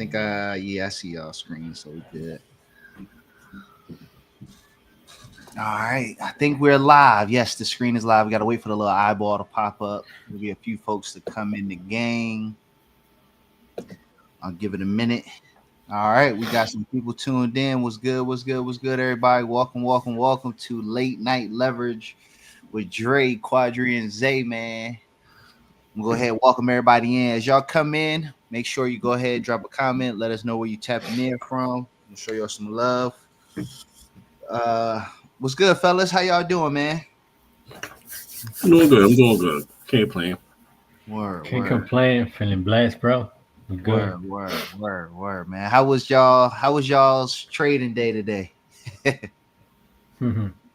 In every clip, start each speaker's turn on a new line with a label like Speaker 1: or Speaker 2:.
Speaker 1: think I see y'all screen, so we good. All right, I think we're live. Yes, the screen is live. We gotta wait for the little eyeball to pop up. There'll be a few folks to come in the gang. I'll give it a minute. All right, we got some people tuned in. What's good? What's good? What's good, everybody? Welcome to Late Night Leverage with Dre, Quadree, and Zay, man. We'll go ahead and welcome everybody in. As y'all come in, make sure you go ahead and drop a comment. Let us know where you tapping in from. We'll show y'all some love. What's good, fellas? How y'all doing, man?
Speaker 2: I'm doing good. Can't complain.
Speaker 3: Can't complain. Feeling blessed, bro. We're good.
Speaker 1: Word, man. How was y'all's trading day today?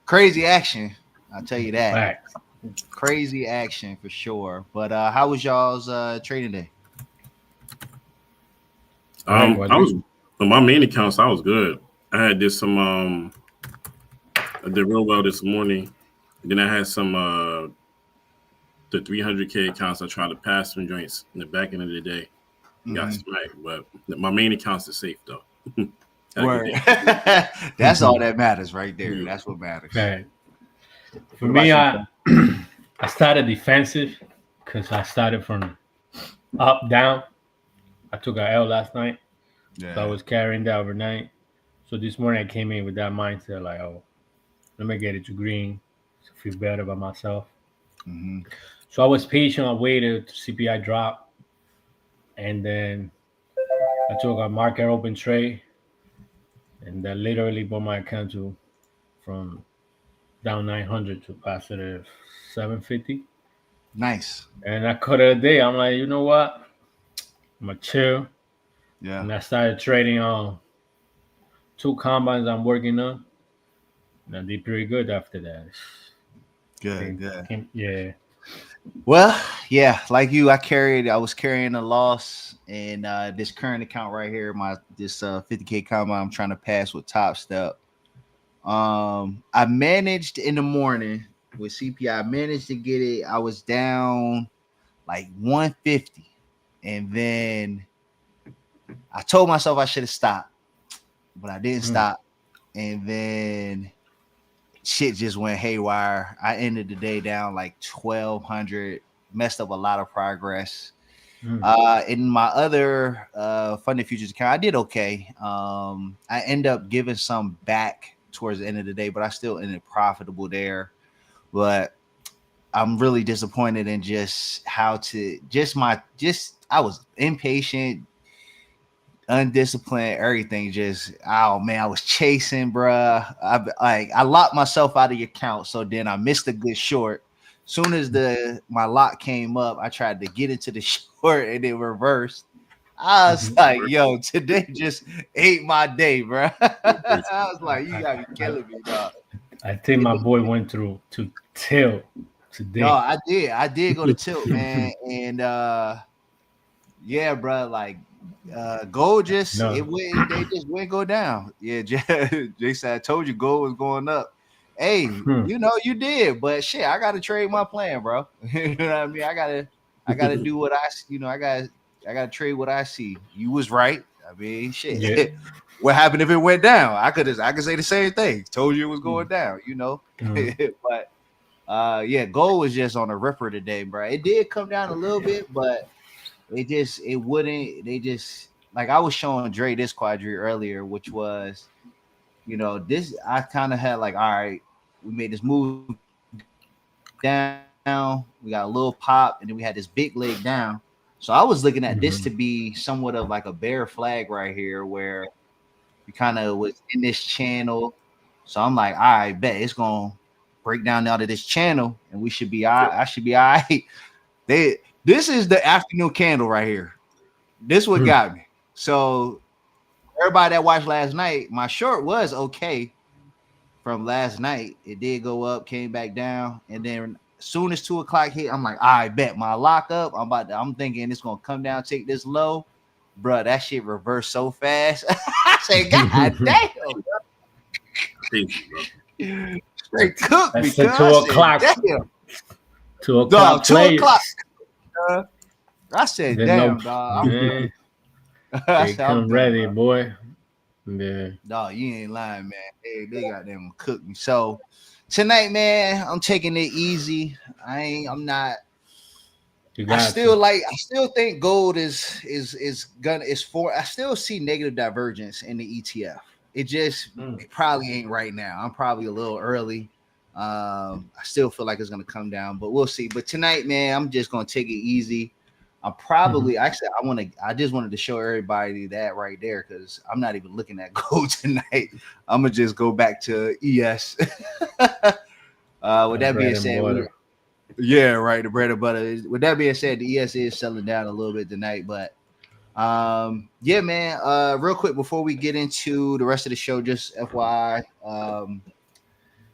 Speaker 1: Crazy action, I'll tell you that.
Speaker 3: Facts.
Speaker 1: Crazy action for sure. But how was y'all's trading day?
Speaker 2: I was on my main accounts. I was good. I had I did real well this morning. Then I had some the 300K accounts. I tried to pass some joints in the back end of the day. Got smacked, but my main accounts are safe though.
Speaker 1: Word. That's all that matters right there. That's what matters.
Speaker 3: Right. For me, I started defensive because I started from up down. I took an L last night, so I was carrying that overnight. So this morning I came in with that mindset, like, oh, let me get it to green, so I feel better about myself. So I was patient. I waited to CPI drop. And then I took a market open trade, and that literally brought my account from down 900 to positive 750.
Speaker 1: Nice.
Speaker 3: And I cut it a day. I'm like, you know what? I'm gonna chill.
Speaker 1: Yeah.
Speaker 3: And I started trading on 2 combines I'm working on, and I did pretty good after that.
Speaker 1: Good.
Speaker 3: Yeah.
Speaker 1: Well, yeah, like you, I was carrying a loss in this current account right here, this 50K combine I'm trying to pass with Top Step. I managed in the morning with CPI, I managed to get it. I was down like 150, and then I told myself I should have stopped, but I didn't stop, and then shit just went haywire. I ended the day down like 1,200, messed up a lot of progress. In my other funded futures account, I did okay. I end up giving some back towards the end of the day, but I still ended profitable there. But I'm really disappointed in I was impatient, undisciplined, everything I was chasing, bruh. I locked myself out of your account, so then I missed a good short. Soon as my lock came up, I tried to get into the short and it reversed. I was like, yo, today just ate my day, bruh. I was like, you gotta be killing me, dog.
Speaker 3: I think my boy went through to tilt today.
Speaker 1: No, I did go to tilt, man. And yeah, bro, like gold they just wouldn't go down. Yeah, Jason, I told you gold was going up. Hey, you did, but shit, I gotta trade my plan, bro. You know what I mean? I gotta do what I gotta trade what I see. You was right. I mean, shit. Yeah. What happened if it went down? I could say the same thing. Told you it was going down, but yeah, gold was just on a ripper today, bro. It did come down a little bit, but it wouldn't. They just, like I was showing Dre this Quadree earlier, which was, this I kind of had like, all right, we made this move down, we got a little pop, and then we had this big leg down. So I was looking at this to be somewhat of like a bear flag right here, where we kind of was in this channel. So I'm like, all right, bet it's gonna break down out of this channel, and we should be all right. I should be all right. This is the afternoon candle right here. This what got me. So everybody that watched last night, my short was okay from last night. It did go up, came back down, and then as soon as 2 o'clock hit, I'm like, I bet my lock up. I'm thinking it's gonna come down, take this low, bro. That shit reversed so fast. I said, God damn, straight cooked me.
Speaker 3: 2 o'clock. 2 o'clock.
Speaker 1: Dog, 2 o'clock. I said, damn, dog.
Speaker 3: They come ready, boy.
Speaker 1: Yeah. No, you ain't lying, man. Hey, they got them cook me. So tonight, man, I'm taking it easy. I'm not. I still think gold is for. I still see negative divergence in the ETF. It probably ain't right now. I'm probably a little early. I still feel like it's gonna come down, but we'll see. But tonight, man, I'm just gonna take it easy. I'm probably actually I just wanted to show everybody that right there because I'm not even looking at gold tonight. I'm gonna just go back to ES. With that being said, yeah, right, the bread and butter. With that being said, the ES is selling down a little bit tonight, but yeah, man. Real quick before we get into the rest of the show, just FYI,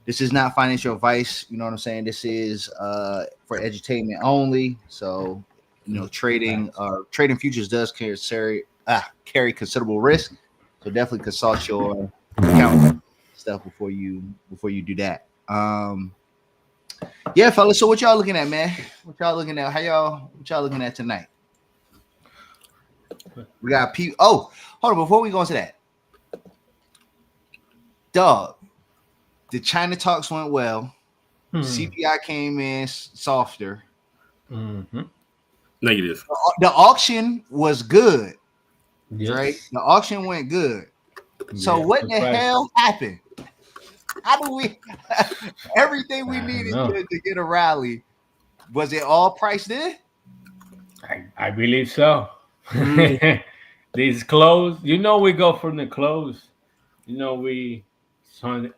Speaker 1: this is not financial advice. You know what I'm saying? This is for edutainment only. So, you know, trading futures does carry considerable risk. So definitely consult your account stuff before you do that. Yeah, fellas. So what y'all looking at, man? What y'all looking at? What y'all looking at tonight? We got Oh, hold on. Before we go into that, dog, the China talks went well. CPI came in softer.
Speaker 2: Negative.
Speaker 1: The auction was good. Yes. Right? The auction went good. So what the hell happened? How do we everything we needed to get a rally? Was it all priced in?
Speaker 3: I believe so. These clothes, you know, we go from the clothes. You know,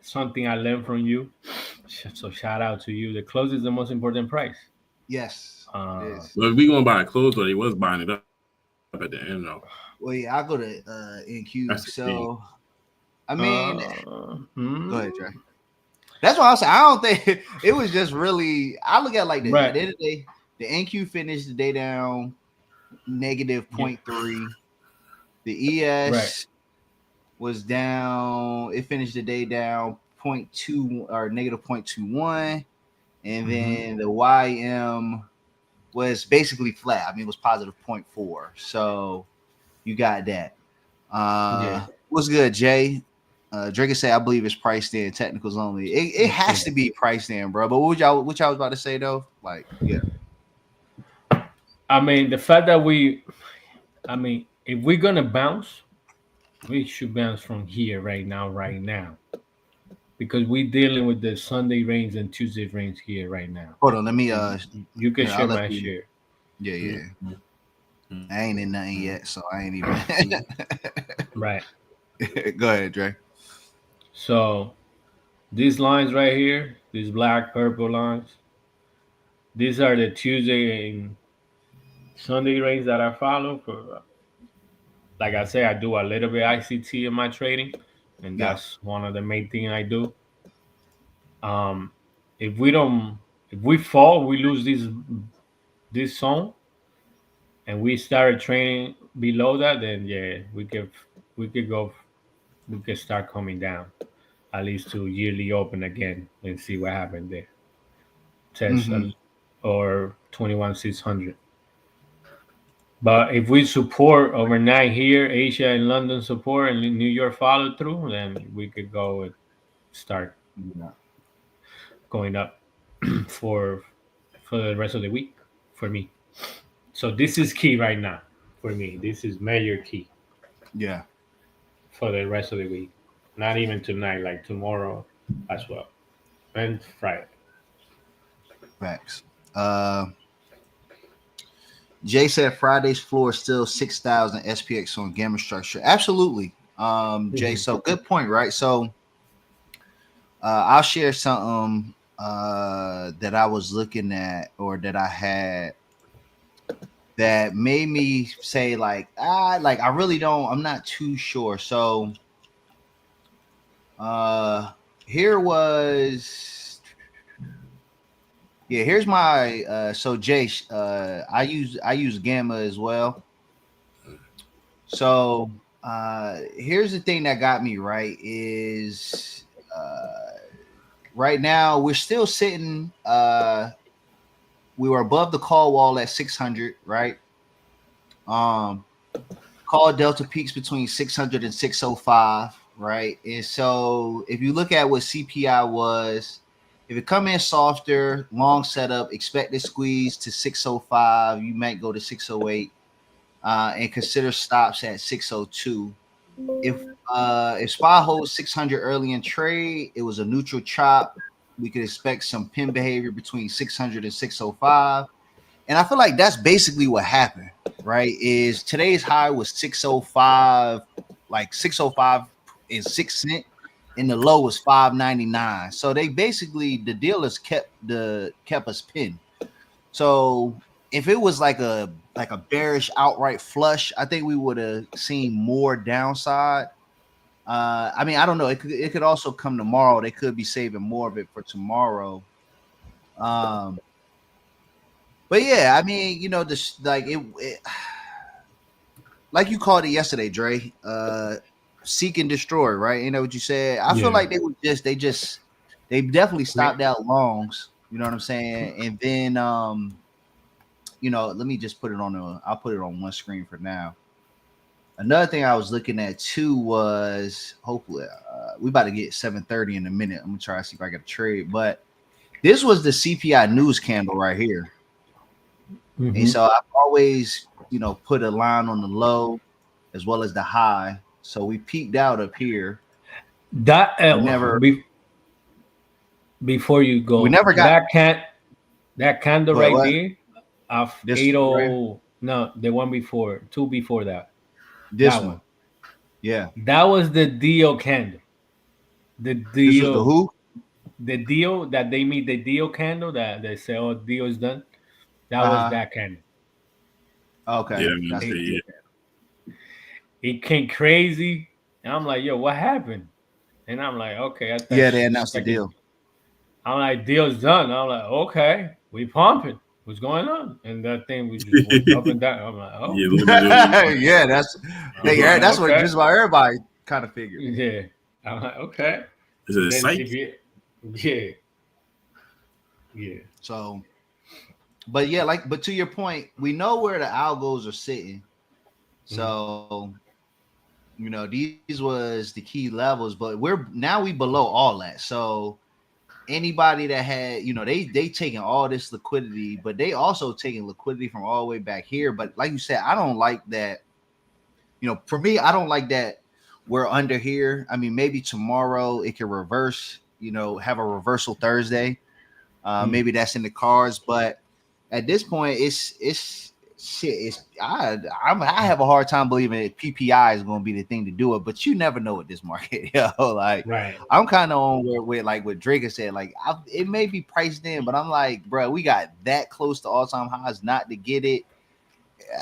Speaker 3: something I learned from you. So shout out to you. The clothes is the most important price.
Speaker 1: Yes.
Speaker 2: Well, if we gonna buy clothes, but he was buying it up at the end though.
Speaker 1: Well, yeah, I'll go to NQ. So I mean, go ahead, Trey. That's what I was saying. I don't think it was just really. I look at like this. At the end of the day, the NQ finished the day down negative 0.3. The ES was down. It finished the day down 0.2 or negative 0.21, and then the YM was basically flat. I mean, it was positive 0.4. So you got that. What's good, Jay? Drake said, I believe it's priced in, technicals only. It has to be priced in, bro. But what y'all was about to say though? Like, yeah.
Speaker 3: I mean, the fact that if we're gonna bounce, we should bounce from here right now. Because we're dealing with the Sunday range and Tuesday range here right now.
Speaker 1: Hold on, let me
Speaker 3: you can share my share.
Speaker 1: Yeah. I ain't in nothing yet, so I ain't even
Speaker 3: right.
Speaker 1: Go ahead, Dre.
Speaker 3: So these lines right here, these black purple lines, these are the Tuesday and Sunday range that I follow for. Like I say, I do a little bit ICT in my trading, and that's one of the main things I do. If we fall, we lose this zone, and we started trading below that, then we could start coming down, at least to yearly open again and see what happened there. Test or 21,600. But if we support overnight here, Asia and London support, and New York follow through, then we could go and start going up for the rest of the week for me. So this is key right now for me. This is major key.
Speaker 1: Yeah.
Speaker 3: For the rest of the week. Not even tonight, like tomorrow as well. And Friday.
Speaker 1: Facts. Jay said Friday's floor is still 6,000 SPX on gamma structure. Absolutely. Jay, so good point, right? So I'll share something that I was looking at or that I had that made me say like I really don't, I'm not too sure. So here was here's my so Jay, I use gamma as well. So here's the thing that got me right is right now we're still sitting we were above the call wall at 600, right? Call call delta peaks between 600 and 605, right? And so if you look at what CPI was, if it come in softer, long setup, expected squeeze to 605, you might go to 608, and consider stops at 602. If SPY holds 600 early in trade, it was a neutral chop. We could expect some pin behavior between 600 and 605. And I feel like that's basically what happened, right? Is today's high was 605, like 605 and 6 cents, and the low was 599. So they basically, the dealers kept us pinned. So if it was like a bearish outright flush, I think we would have seen more downside. I mean, I don't know. It could also come tomorrow. They could be saving more of it for tomorrow. But yeah, I mean, you know, this like it like you called it yesterday, Dre. Seek and destroy, right? You know what you said? I feel like they definitely stopped out longs, you know what I'm saying? And then you know, let me just I'll put it on one screen for now. Another thing I was looking at too was hopefully we about to get 7:30 in a minute. I'm gonna try to see if I get a trade, but this was the CPI news candle right here. Mm-hmm. And so I've always, you know, put a line on the low as well as the high. So we peaked out up here.
Speaker 3: That before you go,
Speaker 1: we never got
Speaker 3: that candle right there of 80. No, the one before, two before that.
Speaker 1: This one. Yeah.
Speaker 3: That was the deal candle. The deal.
Speaker 1: This was the who?
Speaker 3: The deal that they made, the deal candle that they say, oh, deal is done. That was that candle.
Speaker 1: Okay.
Speaker 2: Yeah,
Speaker 3: it came crazy. And I'm like, yo, what happened? And I'm like, okay.
Speaker 1: They announced the deal.
Speaker 3: I'm like, deal's done. I'm like, okay, we pumping. What's going on? And that thing was just went up and down. I'm like, oh.
Speaker 1: Yeah, that's what just about everybody kind of figured.
Speaker 3: Yeah. I'm like, okay.
Speaker 2: Is it a site?
Speaker 3: Yeah.
Speaker 1: So, but yeah, but to your point, we know where the algos are sitting. So, you know, these was the key levels, but we below all that. So anybody that had, you know, they taking all this liquidity, but they also taking liquidity from all the way back here. But like you said, I don't like that. You know, for me, I don't like that we're under here. I mean, maybe tomorrow it can reverse, you know, have a reversal Thursday. Maybe that's in the cards, but at this point, it's shit. I have a hard time believing that PPI is going to be the thing to do it, but you never know with this market, Like,
Speaker 3: right.
Speaker 1: I'm kind of on where like what Drake said, like it may be priced in, but I'm like, bro, we got that close to all-time highs not to get it.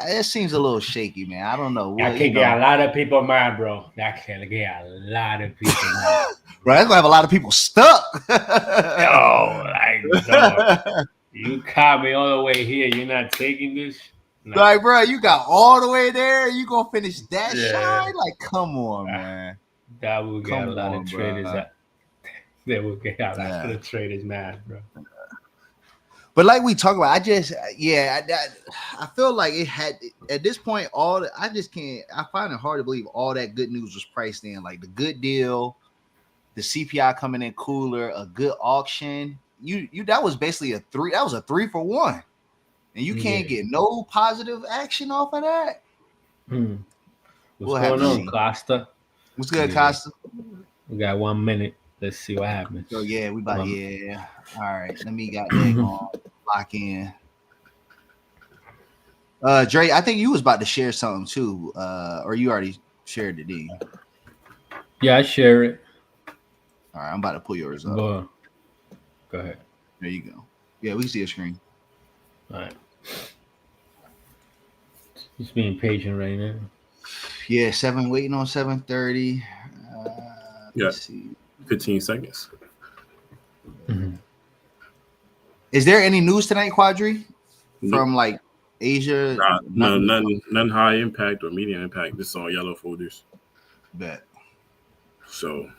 Speaker 1: It seems a little shaky, man. I don't know.
Speaker 3: That can get a lot of people mad, bro. That can get a lot of people mad.
Speaker 1: Bro, that's gonna have a lot of people stuck.
Speaker 3: Oh, like, dog, you caught me all the way here. You're not taking this?
Speaker 1: No. Like, bro, you got all the way there. You gonna finish that shine? Like, come on, man.
Speaker 3: That will get a lot of traders. They will get a lot of traders mad, bro.
Speaker 1: But like we talk about, I feel like it had at this point I find it hard to believe all that good news was priced in, like the good deal, the CPI coming in cooler, a good auction. That was basically a 3 for 1, and you can't get no positive action off of that.
Speaker 3: What's going on, Costa?
Speaker 1: What's good, Costa?
Speaker 3: We got 1 minute. Let's see what happens.
Speaker 1: So we about all right. Let me got that on lock in. Dre, I think you was about to share something too, or you already shared it, didn't you?
Speaker 3: Yeah, I share it.
Speaker 1: All right, I'm about to pull yours up.
Speaker 3: Go ahead.
Speaker 1: There you go. Yeah, we can see your screen.
Speaker 3: All right. Just being patient right now.
Speaker 1: Yeah, waiting on 7:30. Let's see.
Speaker 2: 15 seconds.
Speaker 1: Is there any news tonight, Quadree? From like Asia?
Speaker 2: No, none high impact or medium impact. This is all yellow folders.
Speaker 1: Bet.
Speaker 2: So.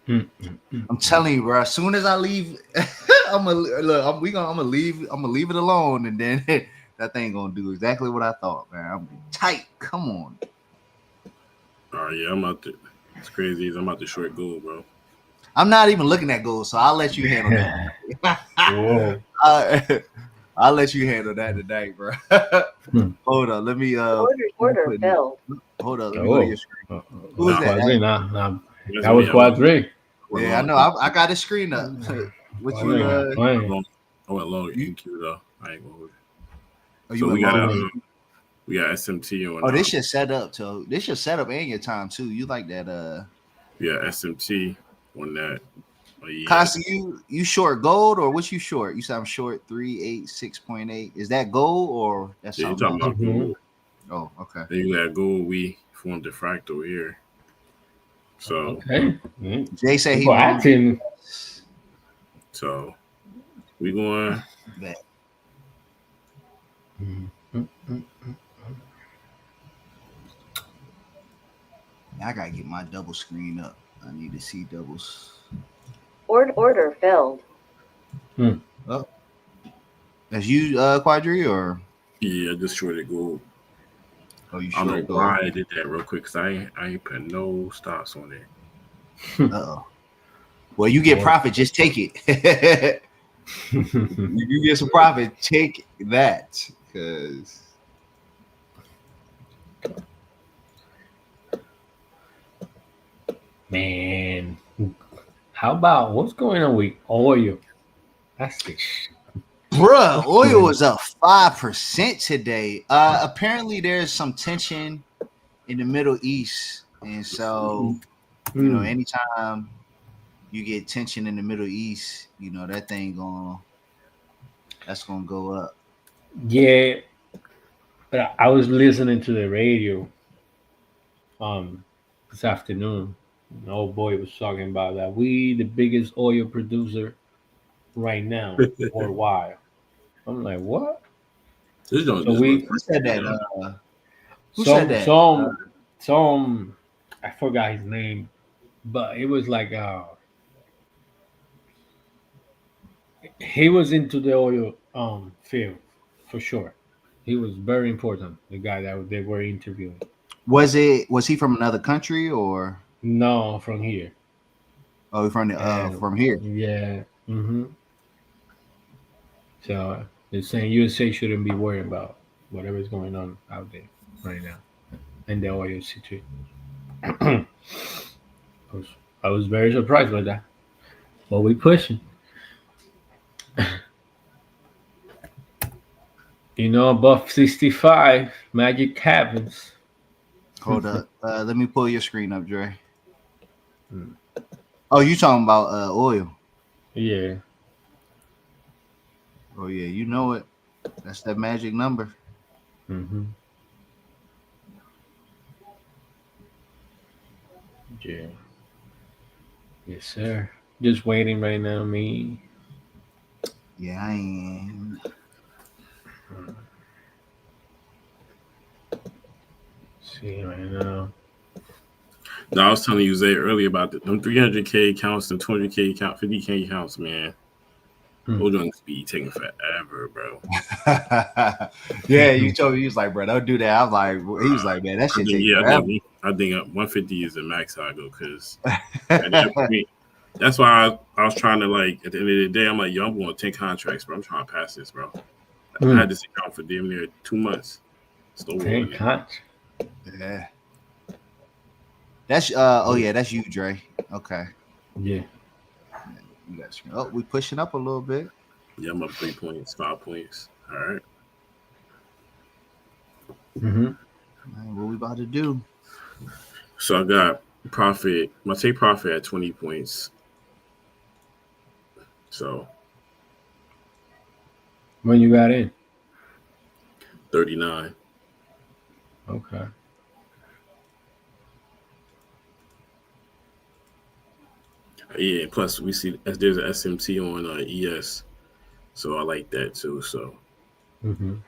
Speaker 1: I'm telling you, bro. As soon as I leave, I'm gonna leave it alone, and then that thing gonna do exactly what I thought, man. I'm tight. Come on.
Speaker 2: Oh yeah, I'm out to. It's crazy. I'm out to short gold, bro.
Speaker 1: I'm not even looking at gold, so I'll let you handle that.
Speaker 3: Whoa.
Speaker 1: I'll let you handle that tonight, bro. Hold on, let me
Speaker 4: order filled.
Speaker 1: Hold on, let me go to your screen. Who is that?
Speaker 3: Quadree, nah. That was Quadree.
Speaker 1: Yeah, I know. I got his screen up. What you?
Speaker 2: I went low in queue though. I ain't gonna hold it.
Speaker 1: Oh,
Speaker 2: so we got SMT on.
Speaker 1: Oh, this should set up too. This should set up and your time too. You like that?
Speaker 2: Yeah, SMT on that. Oh, yeah.
Speaker 1: Costa, you short gold or what you short? You said I'm short 386.8. Is that gold or that's
Speaker 2: yeah? You
Speaker 1: something
Speaker 2: talking about gold?
Speaker 1: Oh, okay.
Speaker 2: Then you got gold. We formed the fractal here. So
Speaker 3: okay.
Speaker 1: Jay said he won.
Speaker 2: So we going.
Speaker 1: I gotta get my double screen up. I need to see doubles.
Speaker 4: Order filled.
Speaker 1: Oh, that's you, Quadree, or?
Speaker 2: Yeah, I just shorted gold.
Speaker 1: Oh, you
Speaker 2: shorted gold. I don't know
Speaker 1: gold.
Speaker 2: why I did that real quick because I ain't put no stops on it.
Speaker 1: Uh-oh. Well, you get profit, just take it. You get some profit, take that, because.
Speaker 3: Man, how about what's going on with oil? That's the
Speaker 1: Bruh, oil was up 5% today. Apparently, there's some tension in the Middle East, and so you know, anytime you get tension in the Middle East, you know that's gonna go up.
Speaker 3: Yeah, but I was listening to the radio this afternoon. An old boy was talking about that we the biggest oil producer right now worldwide. I'm like, what?
Speaker 2: This don't
Speaker 1: so
Speaker 2: just
Speaker 1: who said that? Who
Speaker 3: said
Speaker 1: that?
Speaker 3: Some I forgot his name, but it was like he was into the oil field for sure. He was very important. The guy that they were interviewing.
Speaker 1: Was he from another country or?
Speaker 3: No, from here.
Speaker 1: Oh, from here.
Speaker 3: Yeah. So they're saying USA shouldn't be worried about whatever's going on out there right now in the oil situation. I was very surprised by that. But we pushing. Above 65, magic happens.
Speaker 1: Hold up. Let me pull your screen up, Dre. Oh, you talking about oil?
Speaker 3: Yeah.
Speaker 1: Oh yeah, you know it. That's that magic number.
Speaker 3: Yeah. Yes, sir. Just waiting right now, me.
Speaker 1: Yeah, I am.
Speaker 3: See right now.
Speaker 2: No, I was telling you Zay earlier about them 300K accounts and 200K account, 50K accounts, man. Those joints be taking forever, bro.
Speaker 1: Yeah, you told me, he was like, bro, don't do that. I'm like, he was like, man, that shit takes forever.
Speaker 2: I think 150 is the max I go because that's why I was trying to, like, at the end of the day, I'm like, yo, I'm going 10 contracts, bro. I'm trying to pass this, bro. I had this account for damn near 2 months. Still
Speaker 3: 10 contracts.
Speaker 1: Yeah. That's that's you, Dre. Okay.
Speaker 3: Yeah.
Speaker 1: Oh, we pushing up a little bit.
Speaker 2: Yeah, I'm up 3 points, 5 points. All right.
Speaker 1: Man, what we about to do?
Speaker 2: So I got profit. My take profit at 20 points. So
Speaker 3: when you got in?
Speaker 2: 39.
Speaker 3: Okay.
Speaker 2: Yeah, plus we see there's an SMT on ES, so I like that too. So,
Speaker 3: There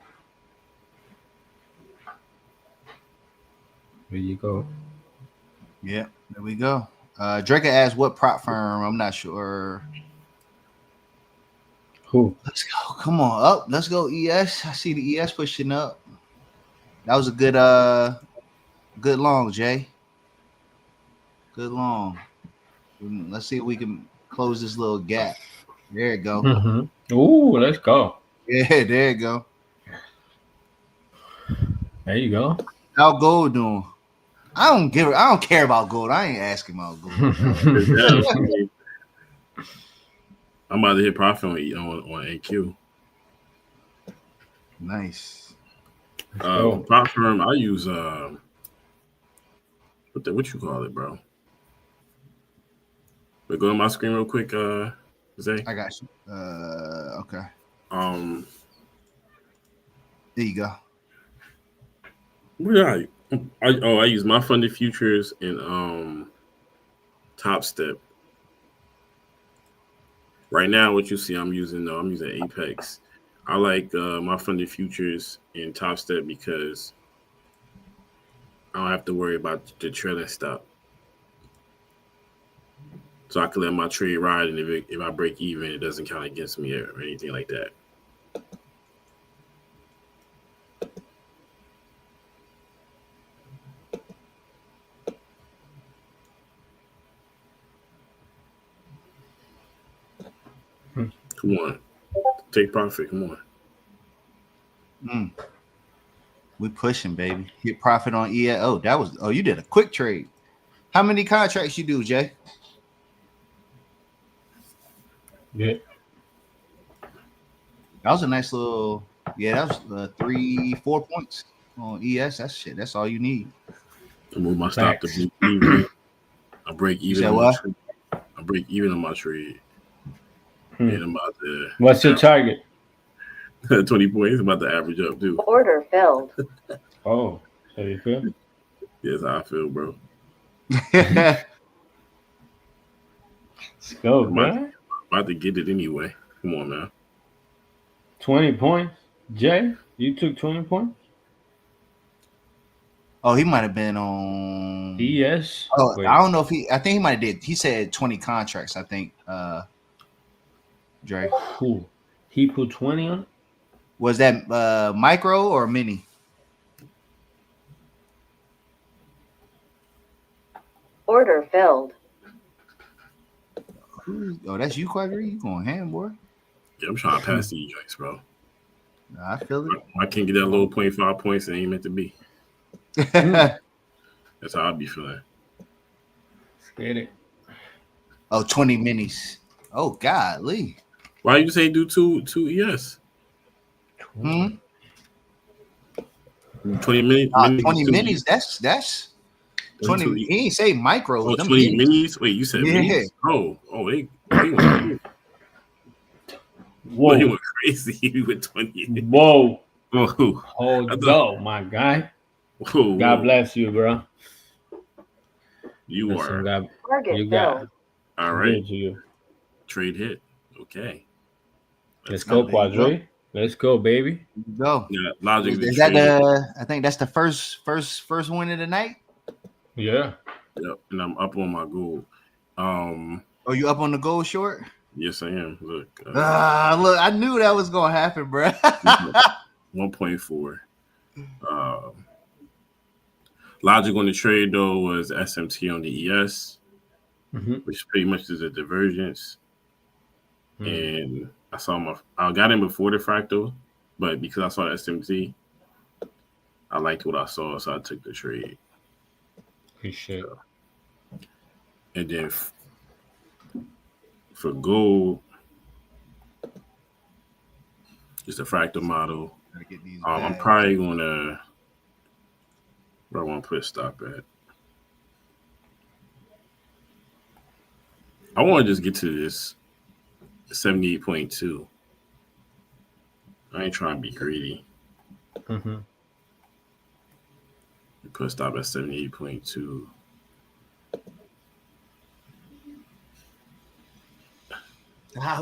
Speaker 3: you go.
Speaker 1: Yeah, there we go. Draker asked what prop firm. I'm not sure.
Speaker 3: Who?
Speaker 1: Let's go. Come on up. Let's go. ES. I see the ES pushing up. That was a good long, Jay. Good long. Let's see if we can close this little gap. There you go.
Speaker 3: Mm-hmm. Ooh, let's go.
Speaker 1: Yeah, there you go.
Speaker 3: There you go.
Speaker 1: How gold doing? I don't care about gold. I ain't asking about gold.
Speaker 2: I'm about to hit profit on AQ.
Speaker 1: Nice.
Speaker 2: Prop firm, I use what you call it, bro? But go to my screen real quick, Zay.
Speaker 1: I got you. Okay. There you go.
Speaker 2: Where I use my funded futures and Top Step. Right now, what you see, I'm using Apex. I like my funded futures and Top Step because I don't have to worry about the trailing stop. So I can let my trade ride, and if I break even, it doesn't count against me or anything like that. Come on. Take profit. Come
Speaker 1: on. We pushing, baby. Hit profit on EA. Oh, you did a quick trade. How many contracts you do, Jay?
Speaker 3: Yeah.
Speaker 1: That was a nice little. Yeah, that was 3-4 points on ES. That's all you need.
Speaker 2: I move my stop to break even. I break even on my trade. I break even on my trade. And I'm about to.
Speaker 3: What's your target?
Speaker 2: 20 points. I'm about to average up too.
Speaker 4: Order filled.
Speaker 3: Oh, how you feel?
Speaker 2: Yes, how I feel, bro.
Speaker 3: Let's go, man.
Speaker 2: I'm about to get it anyway. Come on, man.
Speaker 3: 20 points. Jay, you took 20 points?
Speaker 1: Oh, he might have been on
Speaker 3: ES.
Speaker 1: Oh, wait. I don't know if I think he might have did. He said 20 contracts, I think. Dre.
Speaker 3: Who? He put 20 on it?
Speaker 1: Was that micro or mini?
Speaker 4: Order filled.
Speaker 1: Oh, that's you, Quadree? You going ham, boy?
Speaker 2: Yeah, I'm trying to pass these drinks, bro.
Speaker 1: I feel it.
Speaker 2: I can't get that little 0.5 points. It ain't meant to be. That's how I be feeling.
Speaker 3: Get it.
Speaker 1: Oh, 20 minis. Oh, golly.
Speaker 2: Why you say do two ES?
Speaker 1: 20
Speaker 2: minis.
Speaker 1: 20 minis. That's 20. He ain't say micros.
Speaker 2: Oh, 20 minis. Wait, you said minis? Oh, they went.
Speaker 3: Whoa,
Speaker 2: he went crazy. He went 20.
Speaker 3: Whoa.
Speaker 2: Oh,
Speaker 3: my guy.
Speaker 2: Whoa.
Speaker 3: God bless you, bro.
Speaker 2: You are.
Speaker 4: Target
Speaker 3: you got.
Speaker 2: All right.
Speaker 3: You.
Speaker 2: Trade hit. Okay.
Speaker 3: Let's go, Quadree. Let's go, baby.
Speaker 1: Go.
Speaker 2: Yeah, logic.
Speaker 1: Is that I think that's the first win of the night.
Speaker 3: Yeah.
Speaker 2: Yep. And I'm up on my goal.
Speaker 1: Oh, you up on the gold short?
Speaker 2: Yes, I am. Look.
Speaker 1: Look, I knew that was gonna happen, bro.
Speaker 2: 1.4. Logic on the trade though was SMT on the ES, which pretty much is a divergence. And I got in before the fractal, but because I saw the SMT, I liked what I saw, so I took the trade.
Speaker 3: Appreciate it.
Speaker 2: And then for gold, it's the fractal model. I'm probably gonna. Where I want to put a stop at. I want to just get to this 78.2. I ain't trying to be greedy. Put a stop at 78.2.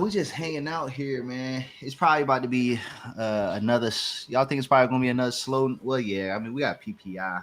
Speaker 1: We just hanging out here, man. It's probably about to be another. Y'all think it's probably gonna be another slow? Well, yeah. I mean, we got PPI.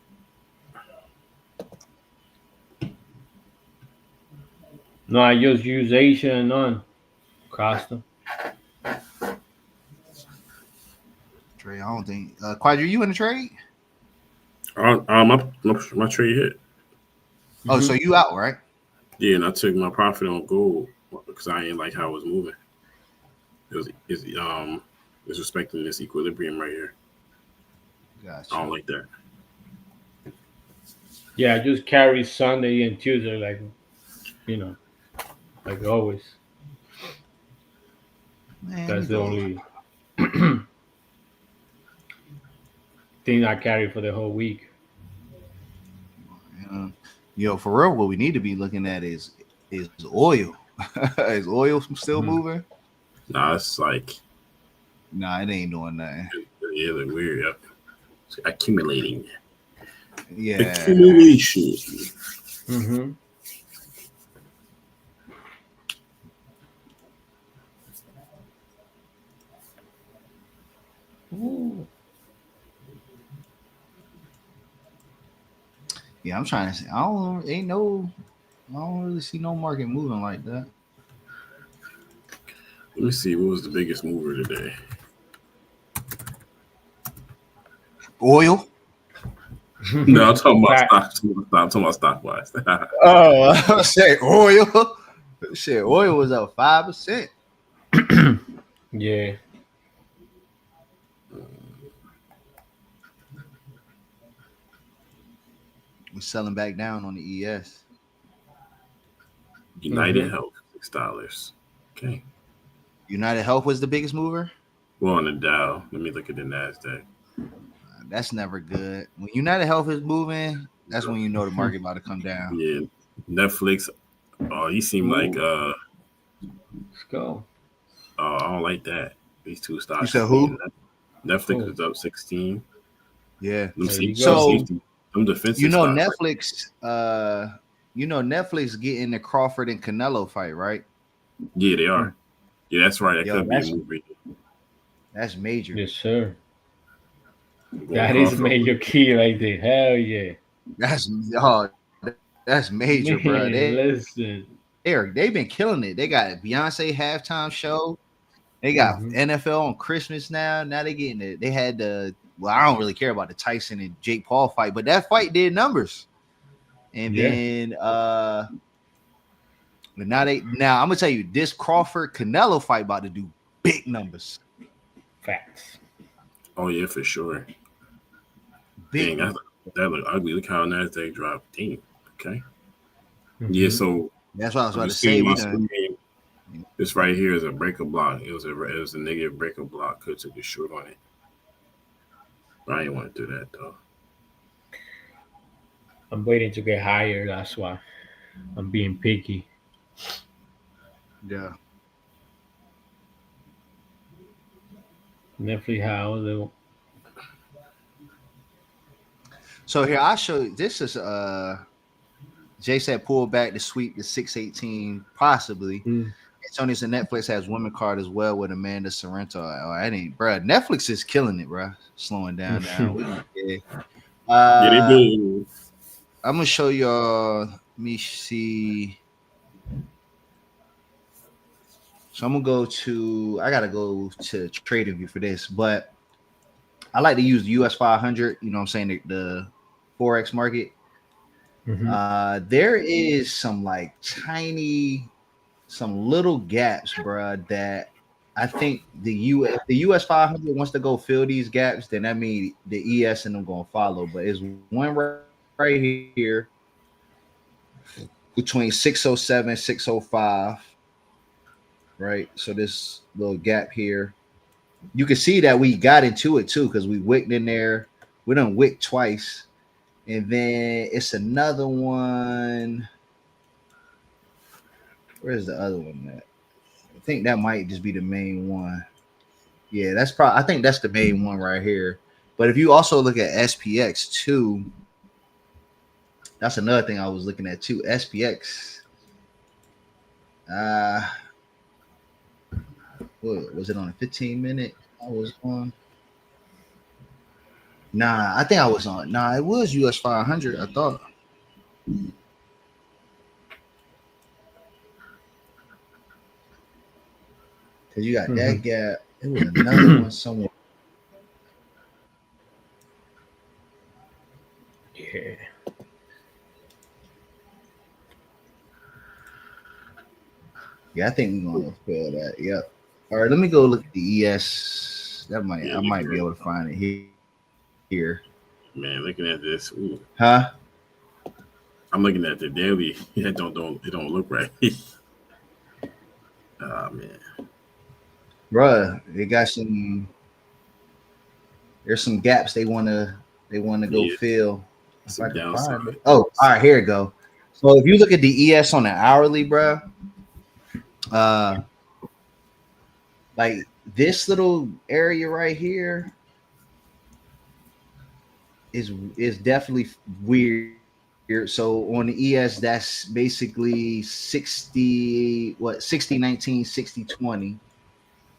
Speaker 3: No, I just use Asia and on Costa.
Speaker 1: Trade, I don't think. Quadree, you in the trade?
Speaker 2: My trade hit.
Speaker 1: Oh, so you out, right?
Speaker 2: Yeah, and I took my profit on gold because I ain't like how it was moving. It's respecting this equilibrium right here.
Speaker 1: Gotcha.
Speaker 2: I don't like that.
Speaker 3: Yeah, I just carry Sunday and Tuesday, like always.
Speaker 1: Man,
Speaker 3: That's the only thing I carry for the whole week.
Speaker 1: For real, what we need to be looking at is oil. Is oil still moving?
Speaker 2: Nah, it's like
Speaker 1: Nah, it ain't doing nothing.
Speaker 2: Yeah, they're weird. Yep. It's accumulating.
Speaker 1: Yeah.
Speaker 2: Accumulation.
Speaker 3: Mm-hmm.
Speaker 1: Ooh. Yeah, I'm trying to say. I don't really see no market moving like that.
Speaker 2: Let me see. What was the biggest mover today?
Speaker 1: Oil.
Speaker 2: No, I'm talking about stock. I'm talking about stock wise.
Speaker 1: Oh, shit, oil. Shit, oil was up 5%.
Speaker 3: Yeah.
Speaker 1: We're selling back down on the ES.
Speaker 2: United Health, $6. Okay.
Speaker 1: United Health was the biggest mover.
Speaker 2: Well, on the Dow. Let me look at the Nasdaq.
Speaker 1: That's never good. When United Health is moving, that's when you know the market about to come down.
Speaker 2: Yeah, Netflix. Oh, you seem like
Speaker 3: Let's go.
Speaker 2: I don't like that. These two stocks.
Speaker 1: You said who?
Speaker 2: Netflix is up 16.
Speaker 1: Yeah.
Speaker 2: So them defensive.
Speaker 1: Netflix. Netflix getting the Crawford and Canelo fight, right?
Speaker 2: Yeah, they are. Yeah, that's right. That could be a movie.
Speaker 1: That's major.
Speaker 3: Yes, sir. That is major key right there. Hell yeah.
Speaker 1: That's major, bro.
Speaker 3: Listen.
Speaker 1: They've been killing it. They got a Beyonce halftime show. They got NFL on Christmas now. Now they getting it. They had I don't really care about the Tyson and Jake Paul fight, but that fight did numbers. And then but now I'm gonna tell you, this Crawford Canelo fight about to do big numbers.
Speaker 3: Facts.
Speaker 2: Oh yeah, for sure. Dang, that look ugly. Look how Nasdaq dropped. Dang. Okay. Yeah, so
Speaker 1: that's what I was about to say.
Speaker 2: This right here is a breaker block. It was a negative breaker block. Could took a short on it. But I didn't want to do that though.
Speaker 3: I'm waiting to get higher. That's why I'm being picky.
Speaker 1: Yeah.
Speaker 3: Definitely how though.
Speaker 1: So here I'll show you. This is Jay said pull back to sweep the 618 possibly. Sony's and Netflix has women card as well with Amanda Sorrento. Oh, that ain't, bro. Netflix is killing it, bro. Slowing down now. I'm gonna show y'all. Let me see. So I'm gonna go to. I gotta go to TradingView for this, but I like to use the US 500. You know what I'm saying? The Forex market. There is some like some little gaps, bro, that I think the US 500 wants to go fill these gaps, then that means the ES and them gonna follow. But it's one right here between 607, 605, right? So this little gap here, you can see that we got into it too because we wicked in there. We done wicked twice, and then it's another one. Where's the other one at? I think that might just be the main one. Yeah, that's probably. I think that's the main one right here. But if you also look at SPX too, that's another thing I was looking at too. SPX. What was it on a 15-minute? I was on. Nah, I think I was on. Nah, it was US 500. I thought. Because you got that gap. It was another one somewhere.
Speaker 3: Yeah.
Speaker 1: Yeah, I think we're gonna fail that. Yep. All right, let me go look at the ES. I might be able to find it here.
Speaker 2: Man, looking at this, ooh.
Speaker 1: Huh?
Speaker 2: I'm looking at the daily. It don't look right. Oh man,
Speaker 1: Bruh, they got some. There's some gaps they wanna go fill. If
Speaker 2: some
Speaker 1: I can
Speaker 2: downside.
Speaker 1: find it. Oh, all right, here it go. So if you look at the ES on the hourly, bruh, like this little area right here is definitely weird. So on the ES, that's basically 60, 60, 19, 60, 20.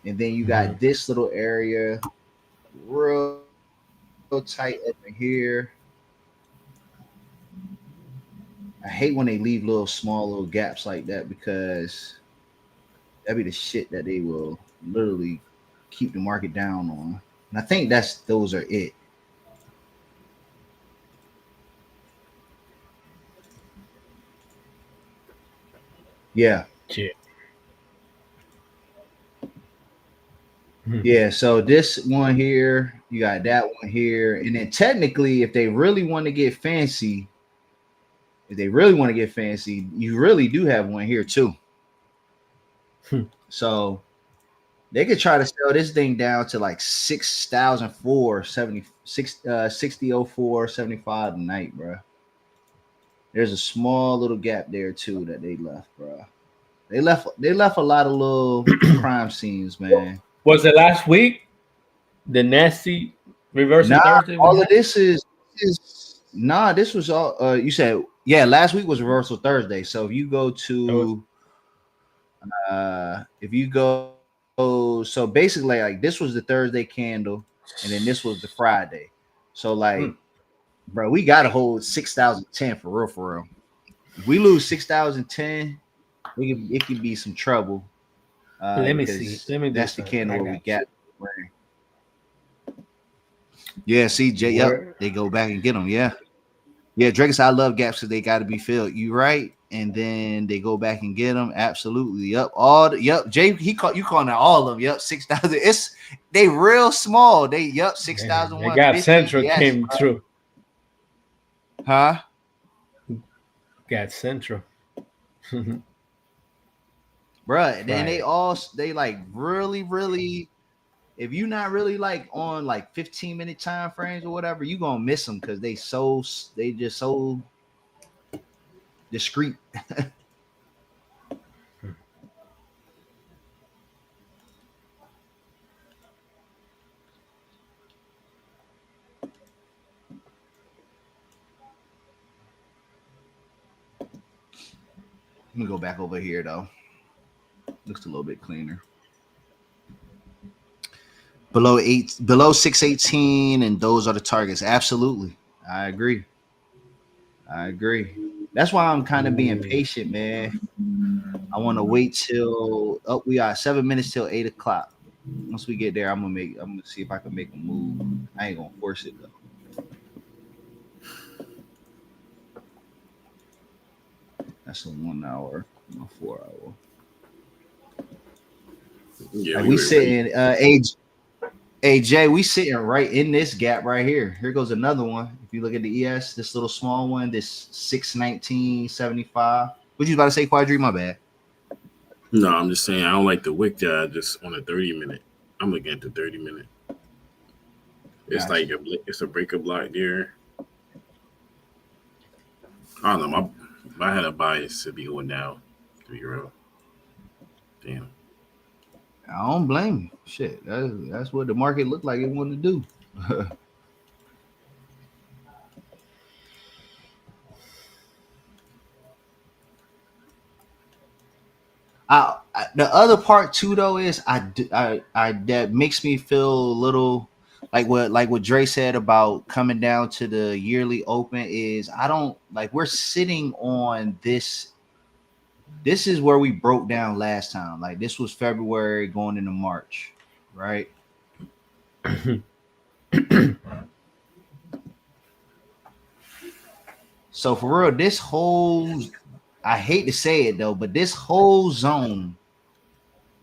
Speaker 1: And then you got this little area real tight over here. I hate when they leave small little gaps like that because that'd be the shit that they will literally keep the market down on. And I think those are it. Yeah. Yeah, so this one here, you got that one here, and then technically, if they really want to get fancy, you really do have one here too. So they could try to sell this thing down to like 6004.75 tonight, bro. There's a small little gap there too that they left, bro. They left a lot of little crime scenes, man.
Speaker 3: Was it last week? The nasty reversal Thursday?
Speaker 1: All of this is this was all you said, yeah, last week was reversal Thursday. So if you go to so basically like this was the Thursday candle and then this was the Friday. So like bro, we gotta hold 6,010 for real. If we lose 6,010, it can be some trouble.
Speaker 3: Let me see.
Speaker 1: That's the candle where we got. Yeah, see, Jay, yep, they go back and get them. Yeah, Drake said, I love gaps because they got to be filled. You right, and then they go back and get them. Absolutely, yep. Jay, you calling out all of them. Yep, 6,000. They real small. 6,000.
Speaker 3: They got Central came through.
Speaker 1: Huh?
Speaker 3: Got Central.
Speaker 1: Bruh, and then they like really, if you're not really like on like 15-minute time frames or whatever, you gonna miss them because they just so discreet. Let me go back over here though. Looks a little bit cleaner. Below 618, and those are the targets. Absolutely. I agree. That's why I'm kind of being patient, man. I want to wait till we are 7 minutes till 8 o'clock. Once we get there, I'm gonna see if I can make a move. I ain't gonna force it though. That's a 1 hour, a 4 hour. Yeah, like we sitting Jay, we sitting right in this gap right here. Here goes another one. If you look at the ES, this little small one, this 619.75. What you about to say, Quadree? My bad.
Speaker 2: No, I'm just saying I don't like the wick just on a 30-minute. I'm looking at the 30-minute. It's like it's a breaker block there. I don't know. I had a bias to be going down, to be real. Damn.
Speaker 1: I don't blame you. Shit, that's what the market looked like it wanted to do. The other part too, though, is I that makes me feel a little like what Dre said about coming down to the yearly open is I don't like we're sitting on this This is where we broke down last time. Like this was February going into March, right? So for real, this whole, I hate to say it though, but this whole zone,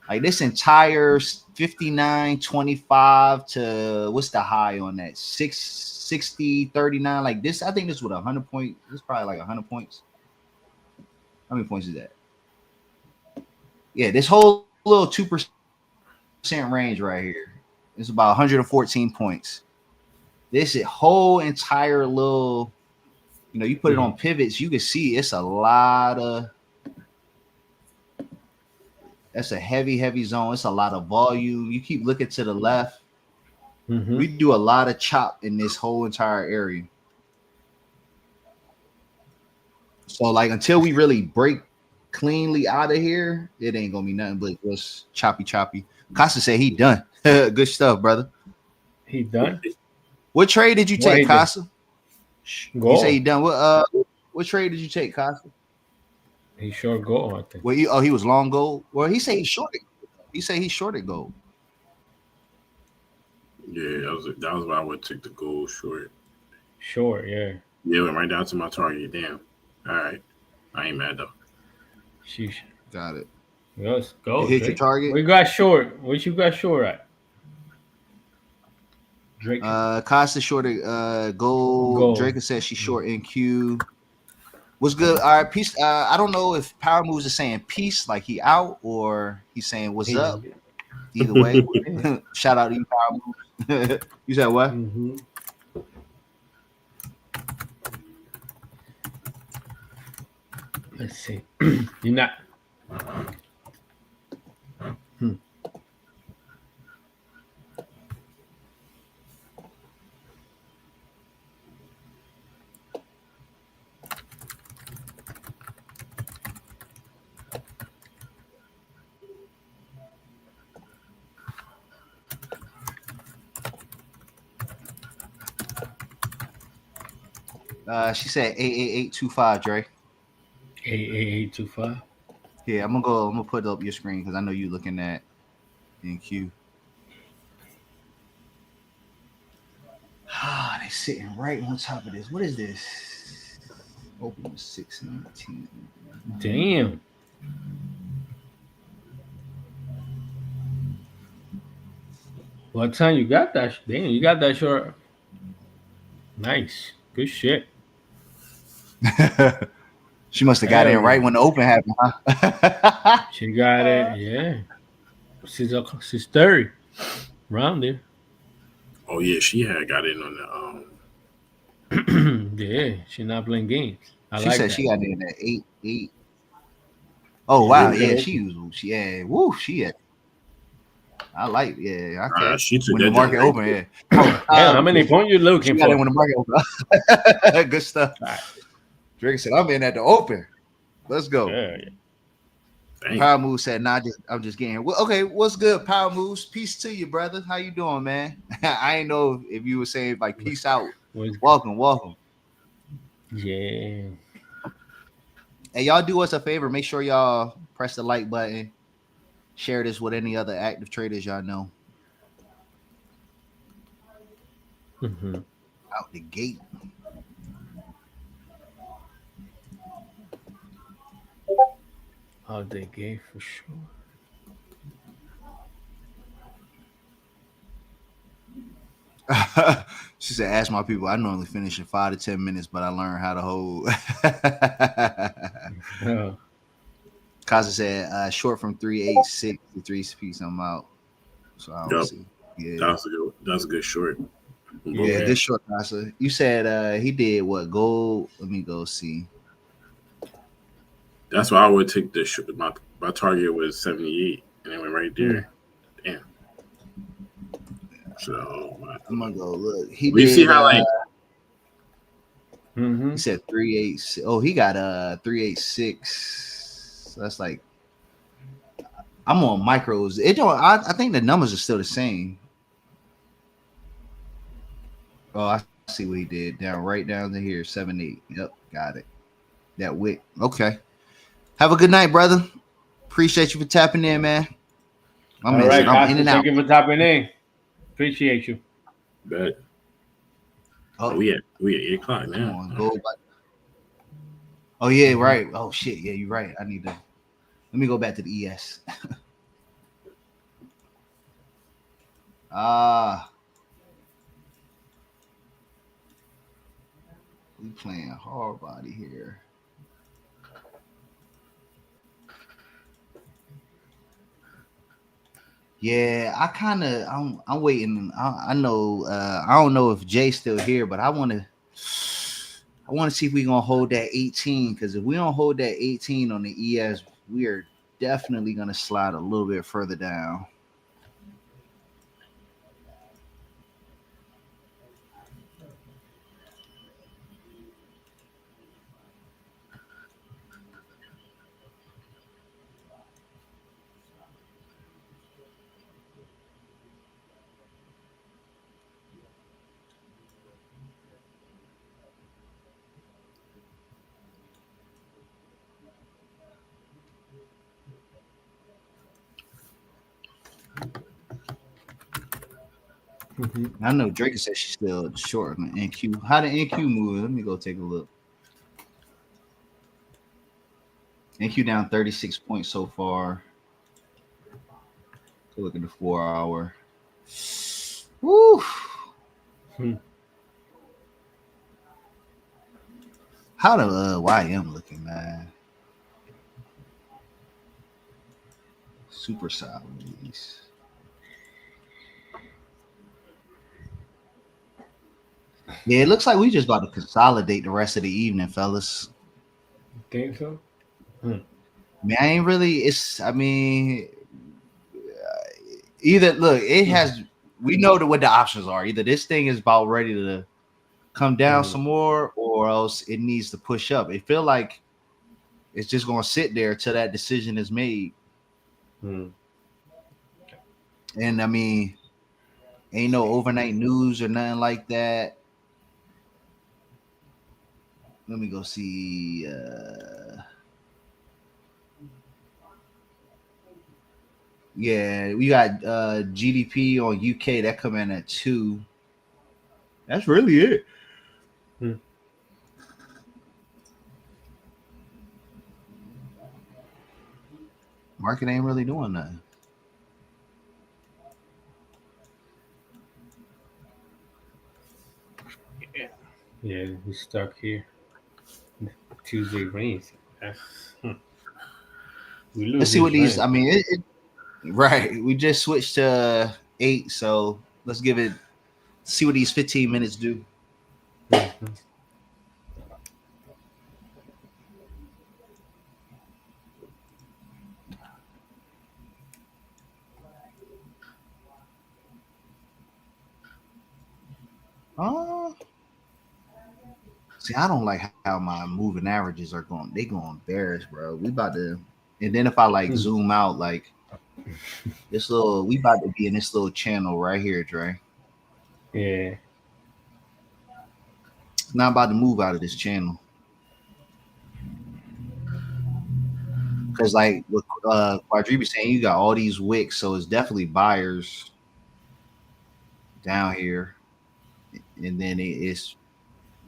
Speaker 1: like this entire 59.25 to what's the high on that? 660.39. Like this, I think this was 100 points. This is probably like 100 points. How many points is that? Yeah, this whole little 2% range right here. It's about 114 points. This whole entire little, you put it on pivots, you can see it's a lot of, that's a heavy zone. It's a lot of volume. You keep looking to the left. We do a lot of chop in this whole entire area. So like until we really break cleanly out of here, it ain't gonna be nothing but just choppy. Costa said he done. Good stuff, brother.
Speaker 3: He done.
Speaker 1: What trade did you take, Costa?
Speaker 3: Gold.
Speaker 1: You say he done. What trade did you take, Costa?
Speaker 3: He short gold, I think.
Speaker 1: Well, he was long gold. Well, he said he shorted. He said he shorted gold.
Speaker 2: Yeah, that was why I would take the gold short.
Speaker 3: Short, yeah.
Speaker 2: Yeah, went right down to my target. Damn. All right. I ain't mad though.
Speaker 3: Sheesh.
Speaker 1: Got it.
Speaker 3: Let's go.
Speaker 1: You hit your target.
Speaker 3: We got short. What you got short at? Drake.
Speaker 1: Costa shorted gold. Draker said she's short NQ. What's good? All right, peace. I don't know if Power Moves is saying peace, like he out, or he's saying what's up. Either way, shout out to you, Power Moves. You said what?
Speaker 3: Let's see. You're not.
Speaker 1: She said 88825, Dre.
Speaker 3: 88825.
Speaker 1: Yeah, I'm gonna put up your screen because I know you looking at NQ. Ah, they sitting right on top of this. What is this? Open 619.
Speaker 3: Damn. What time you got that? Damn, you got that short. Nice. Good shit.
Speaker 1: She must have got in right when the open happened, huh?
Speaker 3: She got it, yeah. She's 30 around there.
Speaker 2: Oh yeah, she had got in on
Speaker 3: the yeah, she not playing games.
Speaker 1: She said she got in at 8. Oh wow, yeah, she had woo, she had. I like, yeah. Okay.
Speaker 2: She took
Speaker 1: when the market open, yeah.
Speaker 3: How many points you looking for?
Speaker 1: When the market open. Good stuff. Right. Drake said, "I'm in at the open. Let's go." Yeah. Power Moves said, "Nah, I'm just getting here." Well, okay, what's good, Power Moves? Peace to you, brother. How you doing, man? I ain't know if you were saying like peace out. Welcome.
Speaker 3: Yeah.
Speaker 1: Hey, y'all do us a favor. Make sure y'all press the like button. Share this with any other active traders y'all know. Out the gate.
Speaker 3: Out the gate for sure.
Speaker 1: She said, "Ask my people. I normally finish in 5 to 10 minutes, but I learned how to hold." Kaza said, "Short from 386 to 3 piece. I'm out." So I don't see. Yeah,
Speaker 2: that's a good short.
Speaker 1: Yeah, good short, Kaza. You said he did what? Gold. Let me go see.
Speaker 2: That's why I would take the short. My target was 78, and it went right there. Damn. So
Speaker 1: I'm gonna go look.
Speaker 2: We see how like.
Speaker 1: He said 386. Oh, he got 386. So that's like I'm on micros. It don't. I think the numbers are still the same. Oh, I see what he did. Right down to here, 78. Yep, got it. That wick. Okay. Have a good night, brother. Appreciate you for tapping in, man.
Speaker 3: All right, I'm in and out. Thank you for tapping in. Appreciate you.
Speaker 2: Bet. Oh, we at 8:00 now.
Speaker 1: Come on, go back. Oh yeah, right. Oh shit, yeah, you're right. I need to. Let me go back to the ES. We playing hard body here. Yeah, I'm waiting. I know. I don't know if Jay's still here, but I want to see if we gonna hold that 18. Because if we don't hold that 18 on the ES, we are definitely gonna slide a little bit further down. I know Drake said she's still short on the NQ. How the NQ move? Let me go take a look. NQ down 36 points so far. Go look at the 4 hour. Woo! How the YM looking, man? Super sideways. Yeah, it looks like we just about to consolidate the rest of the evening, fellas.
Speaker 3: Think so?
Speaker 1: Man, I ain't really. I mean, either look, it has. We know what the options are. Either this thing is about ready to come down some more, or else it needs to push up. It feel like it's just gonna sit there till that decision is made. And I mean, ain't no overnight news or nothing like that. Let me go see. Yeah, we got GDP on UK that come in at 2. That's really it. Market ain't really doing nothing.
Speaker 3: Yeah, we're stuck here. Tuesday rains.
Speaker 1: Let's see what these. I mean, right. We just switched to 8, so let's give it. See what these 15 minutes do. See, I don't like how my moving averages are going. They going bearish, bro. We about to, and then if I like zoom out, like this little, we about to be in this little channel right here, Dre.
Speaker 3: Yeah.
Speaker 1: It's not about to move out of this channel. Because like what Quadree was saying, you got all these wicks, so it's definitely buyers down here. And then it's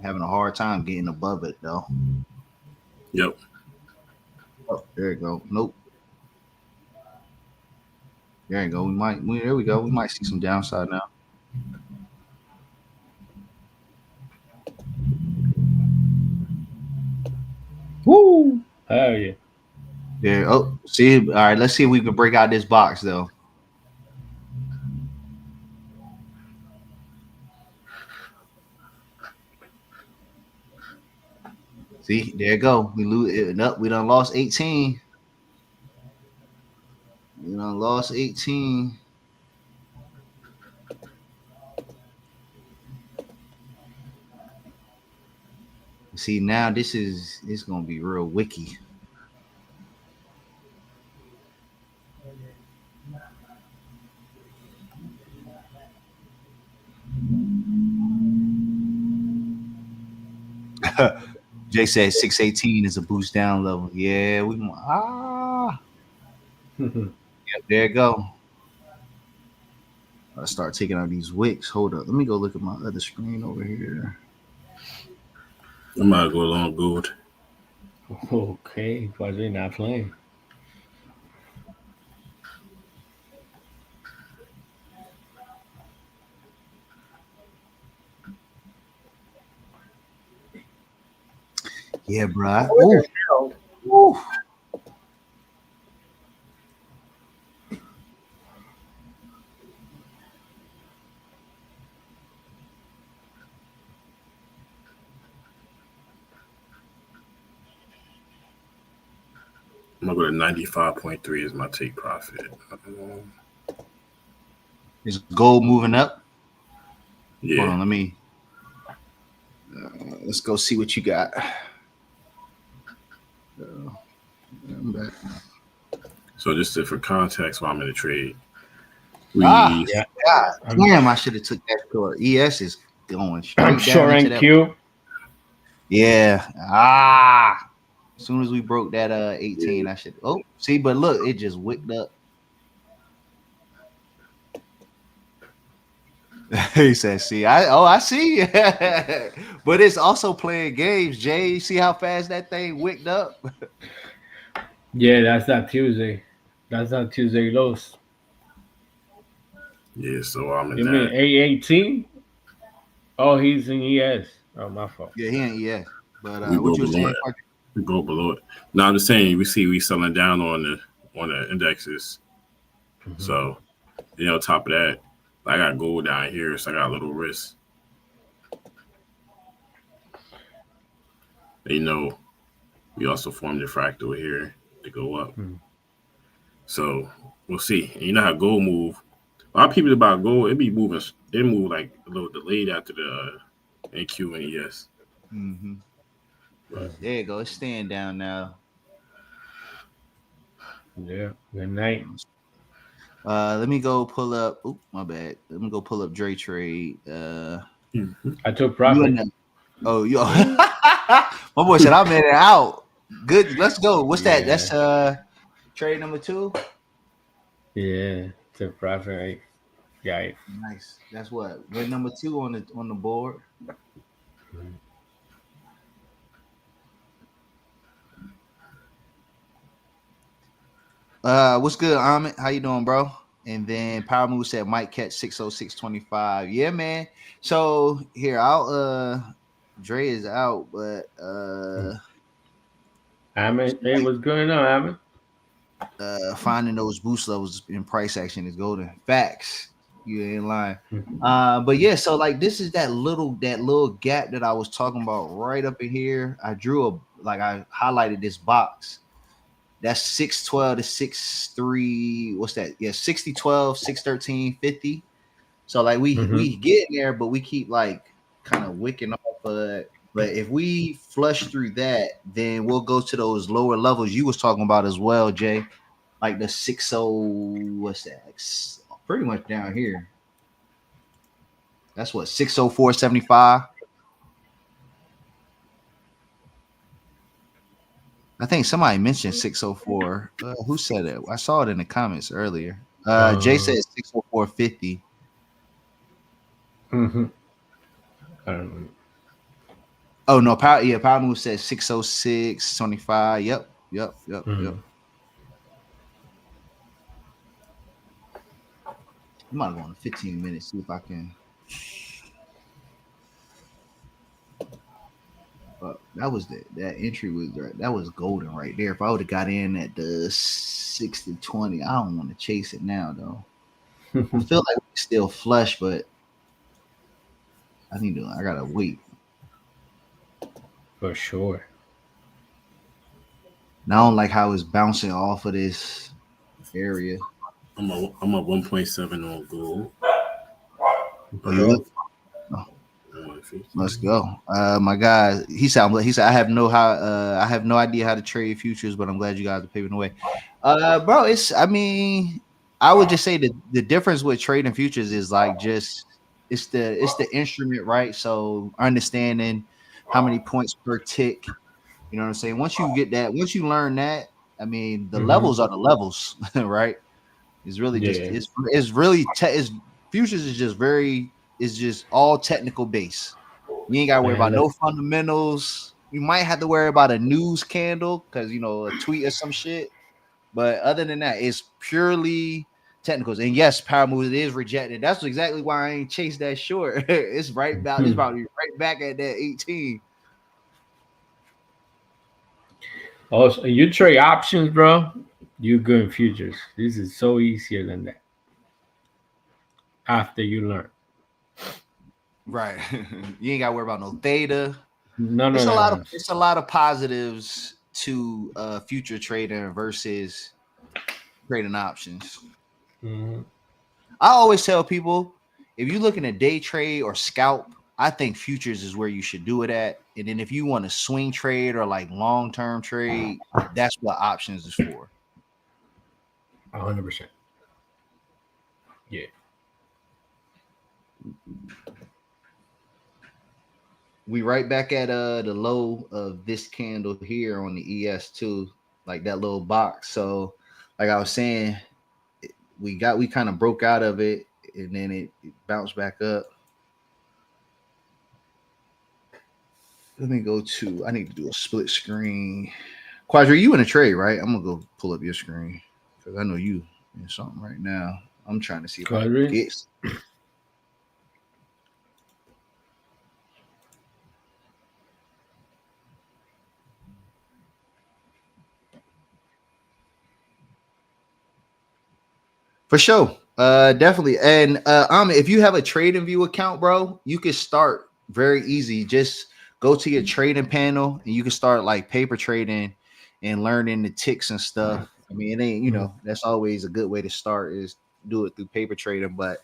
Speaker 1: having a hard time getting above it, though.
Speaker 2: Yep.
Speaker 1: Oh, there you go. Nope. There you go. There we go. We might see some downside now.
Speaker 3: Woo! Hell yeah.
Speaker 1: Yeah. Oh, see. All right. Let's see if we can break out this box, though. See, there you go. We lose it up. We done lost 18. We done lost 18. See, now it's gonna be real wicky. Jay said 618 is a boost down level. Yeah, Yep, there you go. I start taking out these wicks. Hold up. Let me go look at my other screen over here.
Speaker 2: I might go along good.
Speaker 3: Okay, Quadree not playing.
Speaker 1: Yeah, bro.
Speaker 4: Order filled.
Speaker 1: Ooh.
Speaker 2: I'm gonna go to 95.3 as my take profit.
Speaker 1: Is gold moving up?
Speaker 2: Yeah.
Speaker 1: Hold on, let me. Let's go see what you got. I'm back.
Speaker 2: So just for context, while I'm in the trade,
Speaker 1: God,
Speaker 3: I'm
Speaker 1: damn! I should have took that short. ES is going straight
Speaker 3: short
Speaker 1: down
Speaker 3: and
Speaker 1: into that.
Speaker 3: Q.
Speaker 1: Yeah. As soon as we broke that 18, I should. Oh, see, but look, it just wicked up. He said, "See, I see." But it's also playing games. Jay, you see how fast that thing wicked up?
Speaker 3: Yeah, that's that Tuesday. That's that Tuesday lows.
Speaker 2: Yeah, so I'm in
Speaker 3: You mean
Speaker 2: that.
Speaker 3: A18? Oh, he's in ES. Oh, my fault.
Speaker 1: Yeah, he ain't. Yeah, but
Speaker 2: We
Speaker 1: what
Speaker 2: go
Speaker 1: you were
Speaker 2: below
Speaker 1: saying?
Speaker 2: it. We go below it. No, I'm just saying we selling down on the indexes.
Speaker 3: Mm-hmm.
Speaker 2: So on top of that, I got gold down here, so I got a little risk. We also formed a fractal here to go up.
Speaker 3: Mm-hmm.
Speaker 2: So we'll see. And you know how gold move. A lot of people about gold, it move like a little delayed after the NQ and ES.
Speaker 1: Mm-hmm.
Speaker 2: But
Speaker 1: There you go. It's staying down now.
Speaker 3: Yeah. Good night.
Speaker 1: Let me go pull up. Oop, my bad. Let me go pull up Dre trade.
Speaker 3: I took profit.
Speaker 1: Oh, yo. My boy said I'm in and out. Good. Let's go. What's that? That's trade number 2.
Speaker 3: Yeah, took profit. Right? Yeah.
Speaker 1: Nice. That's what. Win number 2 on the board. What's good, Ahmed? How you doing, bro? And then Power Move said might catch 606.25. Yeah, man. So here, Dre is out, but
Speaker 3: Ahmed, hey, what's going on, Ahmed?
Speaker 1: finding those boost levels in price action is golden. Facts. You ain't lying.
Speaker 3: Mm-hmm.
Speaker 1: But yeah, so like this is that little gap that I was talking about right up in here. I I highlighted this box. That's 612 to 63. What's that? Yeah, 60, 12, 613, 50. So like we get in there, but we keep like kind of wicking off. But if we flush through that, then we'll go to those lower levels you was talking about as well, Jay. Like the 60, what's that? Like, pretty much down here. That's what 604.75. I think somebody mentioned 604. Who said it? I saw it in the comments earlier. Jay said 604.50.
Speaker 3: Mm-hmm.
Speaker 1: Oh no, Power Move said 606.25. Yep. I'm gonna go on 15 minutes, see if I can. That was that entry was right. That was golden right there. If I would have got in at the 60-20, I don't want to chase it now though. I feel like we still flush, but I gotta wait.
Speaker 3: For sure.
Speaker 1: And I don't like how it's bouncing off of this area.
Speaker 2: I'm a 1.7 on gold.
Speaker 1: Let's go. My guy, he said I have no idea how to trade futures, but I'm glad you guys are paving the way. Bro, I would just say the difference with trading futures is like just it's the instrument, right? So understanding how many points per tick You know what I'm saying? Once you get that, once you learn that, I mean, the levels are the levels, right? It's really just it's really it's futures is just very it's just all technical base. You ain't gotta worry about no fundamentals. You might have to worry about a news candle because a tweet or some shit. But other than that, it's purely technicals. And yes, power moves it is rejected. That's exactly why I ain't chased that short. It's right about it's about right back at that 18.
Speaker 3: Also, you trade options, bro. You good in futures. This is so easier than that. After you learn,
Speaker 1: right? You ain't got to worry about no theta.
Speaker 3: No.
Speaker 1: It's a lot of positives to future trading versus trading options.
Speaker 3: Mm-hmm.
Speaker 1: I always tell people if you're looking at day trade or scalp, I think futures is where you should do it at. And then if you want to swing trade or like long-term trade, that's what options is for.
Speaker 3: 100%. Yeah.
Speaker 1: We right back at the low of this candle here on the ES2, like that little box. So, like I was saying, we kind of broke out of it, and then it bounced back up. Let me go to. I need to do a split screen. Quadree, you in a trade, right? I'm gonna go pull up your screen because I know you in something right now. I'm trying to see if
Speaker 3: Quadree?
Speaker 1: I can get. For sure. Definitely. And if you have a trading view account, bro, you can start very easy. Just go to your trading panel and you can start like paper trading and learning the ticks and stuff. I mean, it ain't, that's always a good way to start is do it through paper trading. But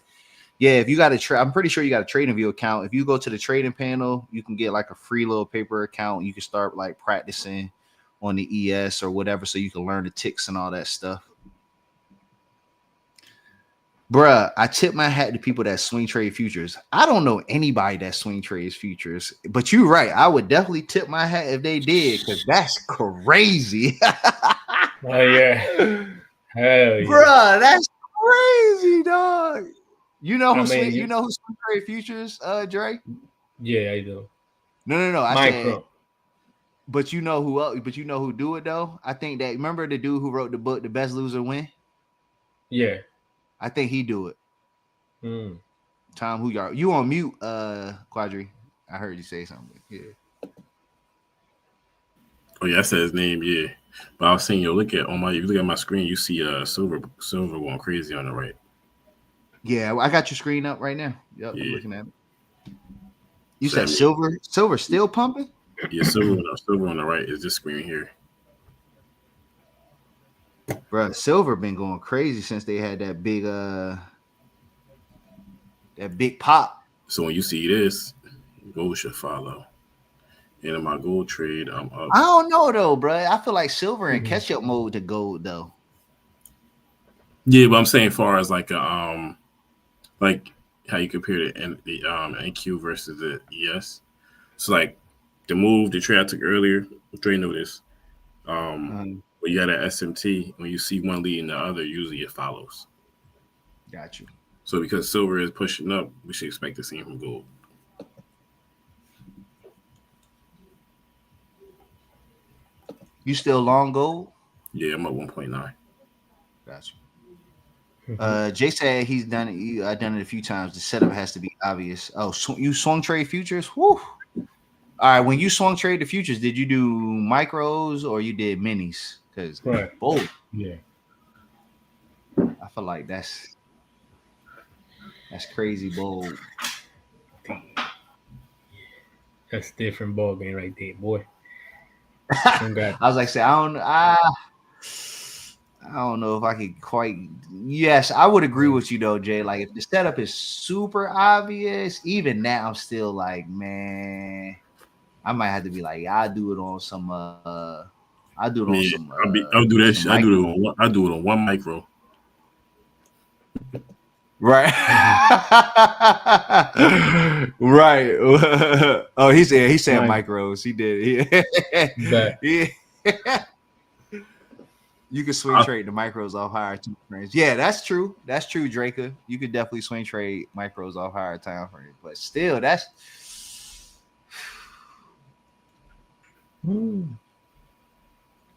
Speaker 1: yeah, if you got a I'm pretty sure you got a trading view account. If you go to the trading panel, you can get like a free little paper account. You can start like practicing on the ES or whatever so you can learn the ticks and all that stuff. Bruh, I tip my hat to people that swing trade futures. I don't know anybody that swing trades futures, but you're right. I would definitely tip my hat if they did, because that's crazy.
Speaker 3: Oh yeah. Hell yeah.
Speaker 1: Bruh, that's crazy, dog. You know who swing trade futures, Dre?
Speaker 3: Yeah, I do.
Speaker 1: No. I
Speaker 3: Micro.
Speaker 1: said, but you know who else? But you know who do it though? I think that remember the dude who wrote the book, The Best Loser Win?
Speaker 3: Yeah.
Speaker 1: I think he do it. Tom, who you on mute, Quadree? I heard you say something. Yeah.
Speaker 2: Oh yeah, I said his name. Yeah, but I was saying, if you look at my screen, you see silver going crazy on the right.
Speaker 1: Yeah, I got your screen up right now. Yep,
Speaker 2: yeah.
Speaker 1: I'm looking at it. You said silver still pumping?
Speaker 2: Yeah, silver on the right is this screen here.
Speaker 1: Bro, silver been going crazy since they had that big pop.
Speaker 2: So when you see this, gold should follow. And in my gold trade, I'm up.
Speaker 1: I don't know though, bro. I feel like silver in catch-up mode to gold though.
Speaker 2: Yeah, but I'm saying far as like like how you compare the NQ versus the ES. So like the trade I took earlier, Dre knew this. When you had an SMT, when you see one leading the other, usually it follows.
Speaker 1: Got you.
Speaker 2: So because silver is pushing up, we should expect the same from gold.
Speaker 1: You still long gold?
Speaker 2: Yeah, I'm at 1.9.
Speaker 1: Got you. Jay said he's done it. I've done it a few times. The setup has to be obvious. Oh, so you swung trade futures? Woo! All right. When you swung trade the futures, did you do micros or you did minis? Because both.
Speaker 3: Yeah.
Speaker 1: I feel like that's crazy bold.
Speaker 3: That's different ball game right there, boy.
Speaker 1: I was like, I don't know if I could quite. Yes, I would agree with you though, Jay. Like if the setup is super obvious, even now I'm still like, man, I might have to be like, I'll do it on some. I'll do it on some.
Speaker 2: I'll do that shit. I do it on one micro.
Speaker 1: Right. Right. Oh, he said micros. He did. You can swing trade the micros off higher time frames. Yeah, that's true. That's true, Draker. You could definitely swing trade micros off higher time frames. But still, that's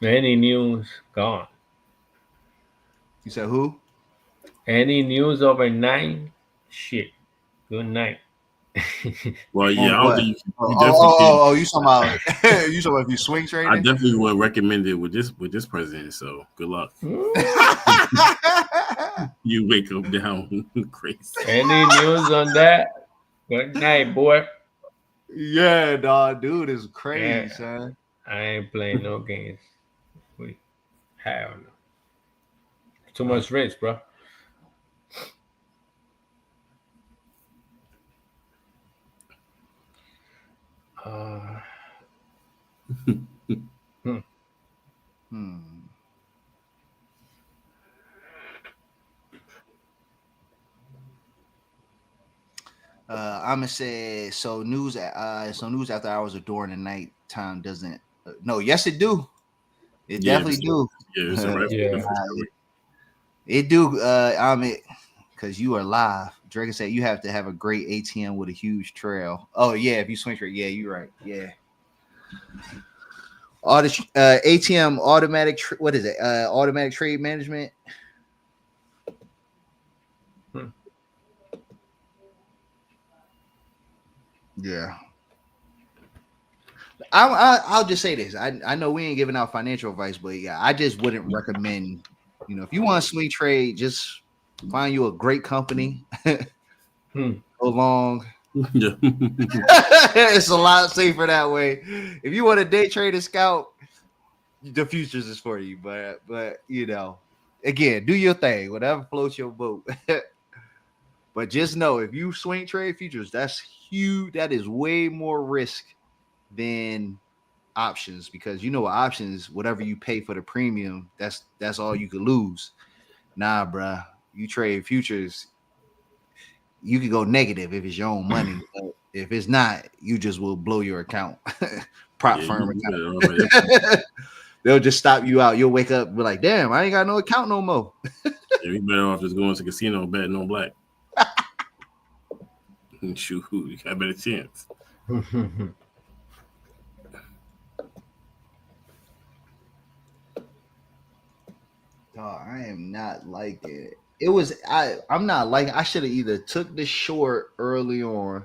Speaker 3: Any news gone.
Speaker 1: You said who?
Speaker 3: Any news overnight? Shit. Good night.
Speaker 2: Well, yeah, I don't think you
Speaker 1: you talking about you talking about if you swing trading?
Speaker 2: I definitely would recommend it with this president. So good luck. You wake up down crazy.
Speaker 3: Any news on that? Good night, boy.
Speaker 1: Yeah, dog, dude is crazy, son.
Speaker 3: I ain't playing no games. Hell no. Too much risk, bro.
Speaker 1: I'm gonna say so. News after hours or during the night time doesn't. No, yes, it do. It definitely do.
Speaker 2: Yeah, it's a right
Speaker 1: it do. Because you are live. Dragon said you have to have a great ATM with a huge trail. Oh yeah, if you swing trade, yeah, you're right. Yeah. ATM automatic. What is it? Automatic trade management. Yeah. I'll just say this. I know we ain't giving out financial advice, but yeah, I just wouldn't recommend. If you want to swing trade, just find you a great company. Go long. It's a lot safer that way. If you want to day trade and scout, the futures is for you. But again, do your thing. Whatever floats your boat. But just know if you swing trade futures, that's huge. That is way more risk than options, because options, whatever you pay for the premium, that's all you could lose. Nah, bruh. You trade futures, you could go negative if it's your own money. But if it's not, you just will blow your account. Prop firm account. They'll just stop you out. You'll wake up and be like, damn, I ain't got no account no more.
Speaker 2: Yeah, you better off just going to the casino and betting on black. Shoot, you got a better chance.
Speaker 1: I am not like it. I'm not like I should have either took the short early on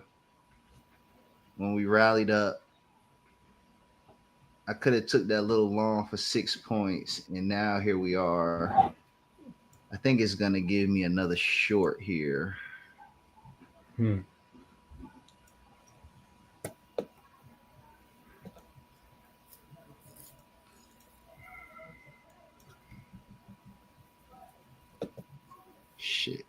Speaker 1: when we rallied up. I could have took that little long for 6 points, and now here we are. I think it's gonna give me another short here. Shit.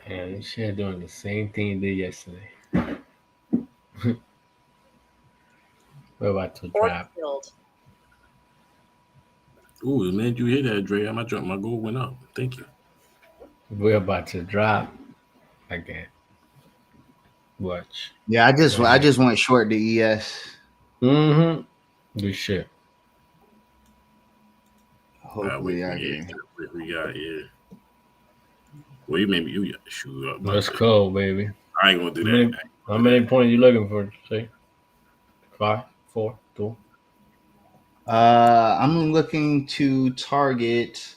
Speaker 3: Man, this shit doing the same thing it did yesterday. We're about to drop.
Speaker 2: Ooh, man, you hear that, Dre? My goal went up. Thank you.
Speaker 3: We're about to drop again. Watch.
Speaker 1: Yeah, I just went short the ES.
Speaker 3: Good shit.
Speaker 1: Hopefully I
Speaker 2: can. We got Well, you shoot up.
Speaker 3: Let's go, baby.
Speaker 2: I ain't gonna do that.
Speaker 3: How many points you looking for? Say 5, 4, 2.
Speaker 1: I'm looking to target.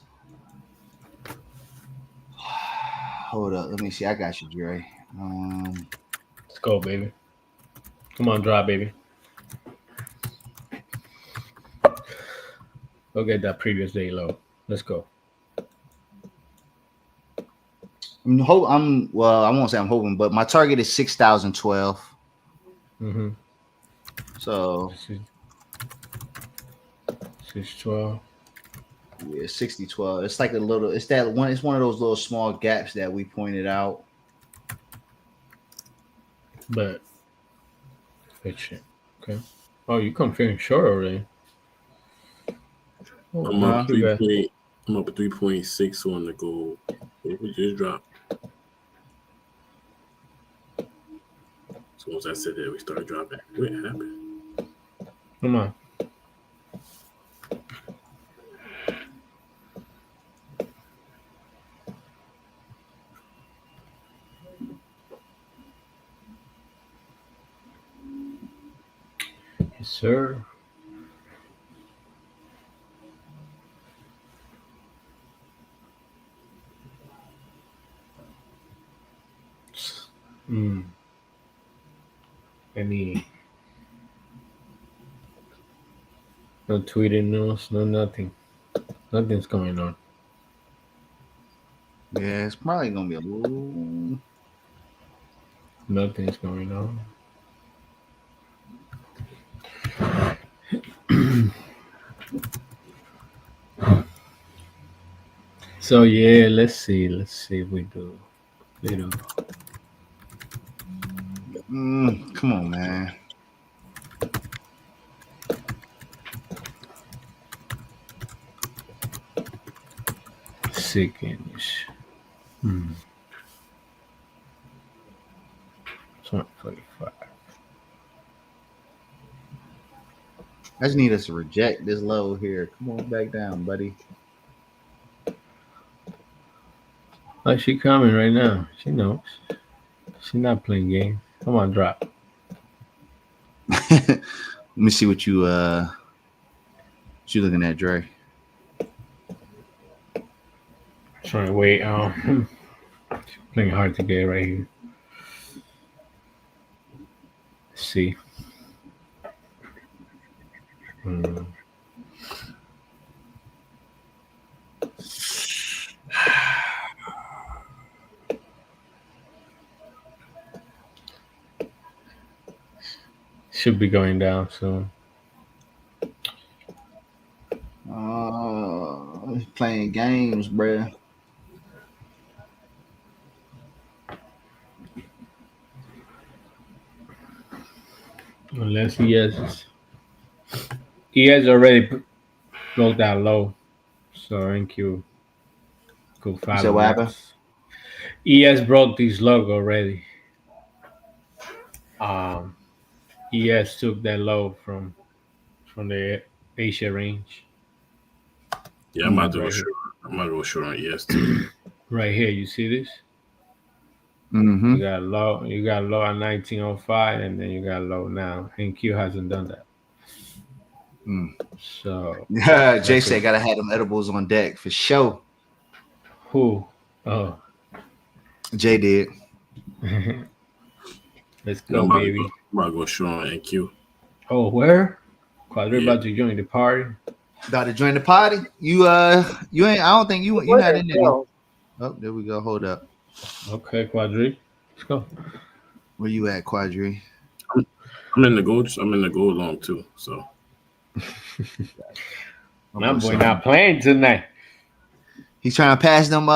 Speaker 1: Hold up, let me see. I got you, Dre.
Speaker 3: Let's go, baby. Come on, drop, baby. Go get that previous day low. Let's go.
Speaker 1: I won't say I'm hoping, but my target is 6,012. So
Speaker 3: 612.
Speaker 1: Yeah, 60-12. It's like it's one of those little small gaps that we pointed out.
Speaker 3: But good shit. Okay. Oh, you come feeling short already.
Speaker 2: I'm up 3.6 on the gold. We just dropped. So once I said that, we started dropping. What happened?
Speaker 3: Come on. Yes, sir. Any no tweeting news, no nothing. Nothing's going on.
Speaker 1: Yeah, it's probably gonna be a little.
Speaker 3: Nothing's going on. So yeah, let's see if we do little.
Speaker 1: Come on, man.
Speaker 3: Sickinish. 2045.
Speaker 1: I just need us to reject this low here. Come on back down, buddy.
Speaker 3: Oh, she coming right now. She knows. She's not playing games. Come on, drop.
Speaker 1: Let me see what you looking at, Dre.
Speaker 3: Trying to wait. Playing hard to get right here. Let's see. Should be going down soon.
Speaker 1: Playing games, bruh.
Speaker 3: Unless he has already broke that low. So NQ go follow.
Speaker 1: So what happened?
Speaker 3: ES broke this logo already. ES took that low from the Asia range.
Speaker 2: Yeah, I'm about to go short. I'm about to go short on ES too.
Speaker 3: Right here, you see this?
Speaker 1: Mm-hmm.
Speaker 3: You got low at 1905, and then you got low now. NQ hasn't done that. So
Speaker 1: Jay said gotta have them edibles on deck for sure.
Speaker 3: Who? Oh,
Speaker 1: Jay did.
Speaker 3: Let's go, baby.
Speaker 2: I'm about to go short on NQ.
Speaker 3: Oh, where? Quadree about to join the party.
Speaker 1: About to join the party? You ain't. I don't think you're not in there. Oh, there we go. Hold up.
Speaker 3: Okay, Quadree. Let's go.
Speaker 1: Where you at, Quadree?
Speaker 2: I'm in the gold. I'm in the gold long too. So.
Speaker 3: My boy not playing tonight.
Speaker 1: He's trying to pass them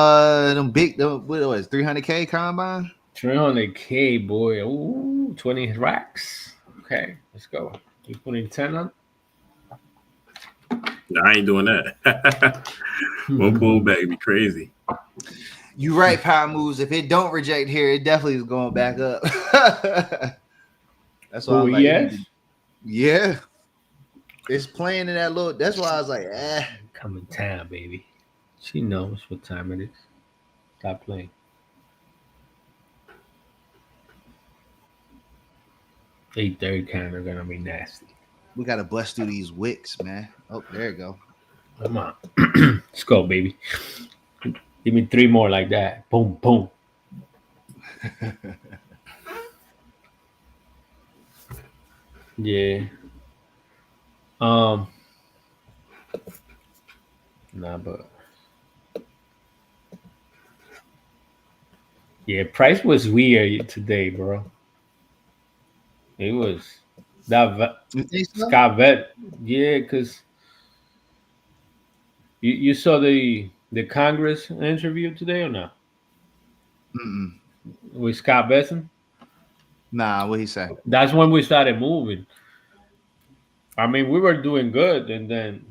Speaker 1: big what was 300K combine?
Speaker 3: 300K, boy. Ooh, 20 racks. Okay, let's go. You putting 10 on?
Speaker 2: No, I ain't doing that. One pullback would be crazy.
Speaker 1: You right, power moves. If it don't reject here, it definitely is going back up. That's why I'm like, yeah. It's playing in that little. That's why I was like,
Speaker 3: Coming town, baby. She knows what time it is. Stop playing. $8.30 kind of gonna be nasty.
Speaker 1: We gotta bust through these wicks, man. Oh, there you go.
Speaker 3: Come on. Let's go, baby. Give me 3 more like that. Boom, boom. Yeah. Nah, but yeah, price was weird today, bro. It was that Scott Vet. Yeah, because you saw the Congress interview today or not? With Scott Besson?
Speaker 1: Nah, what he say?
Speaker 3: That's when we started moving. I mean, we were doing good, and then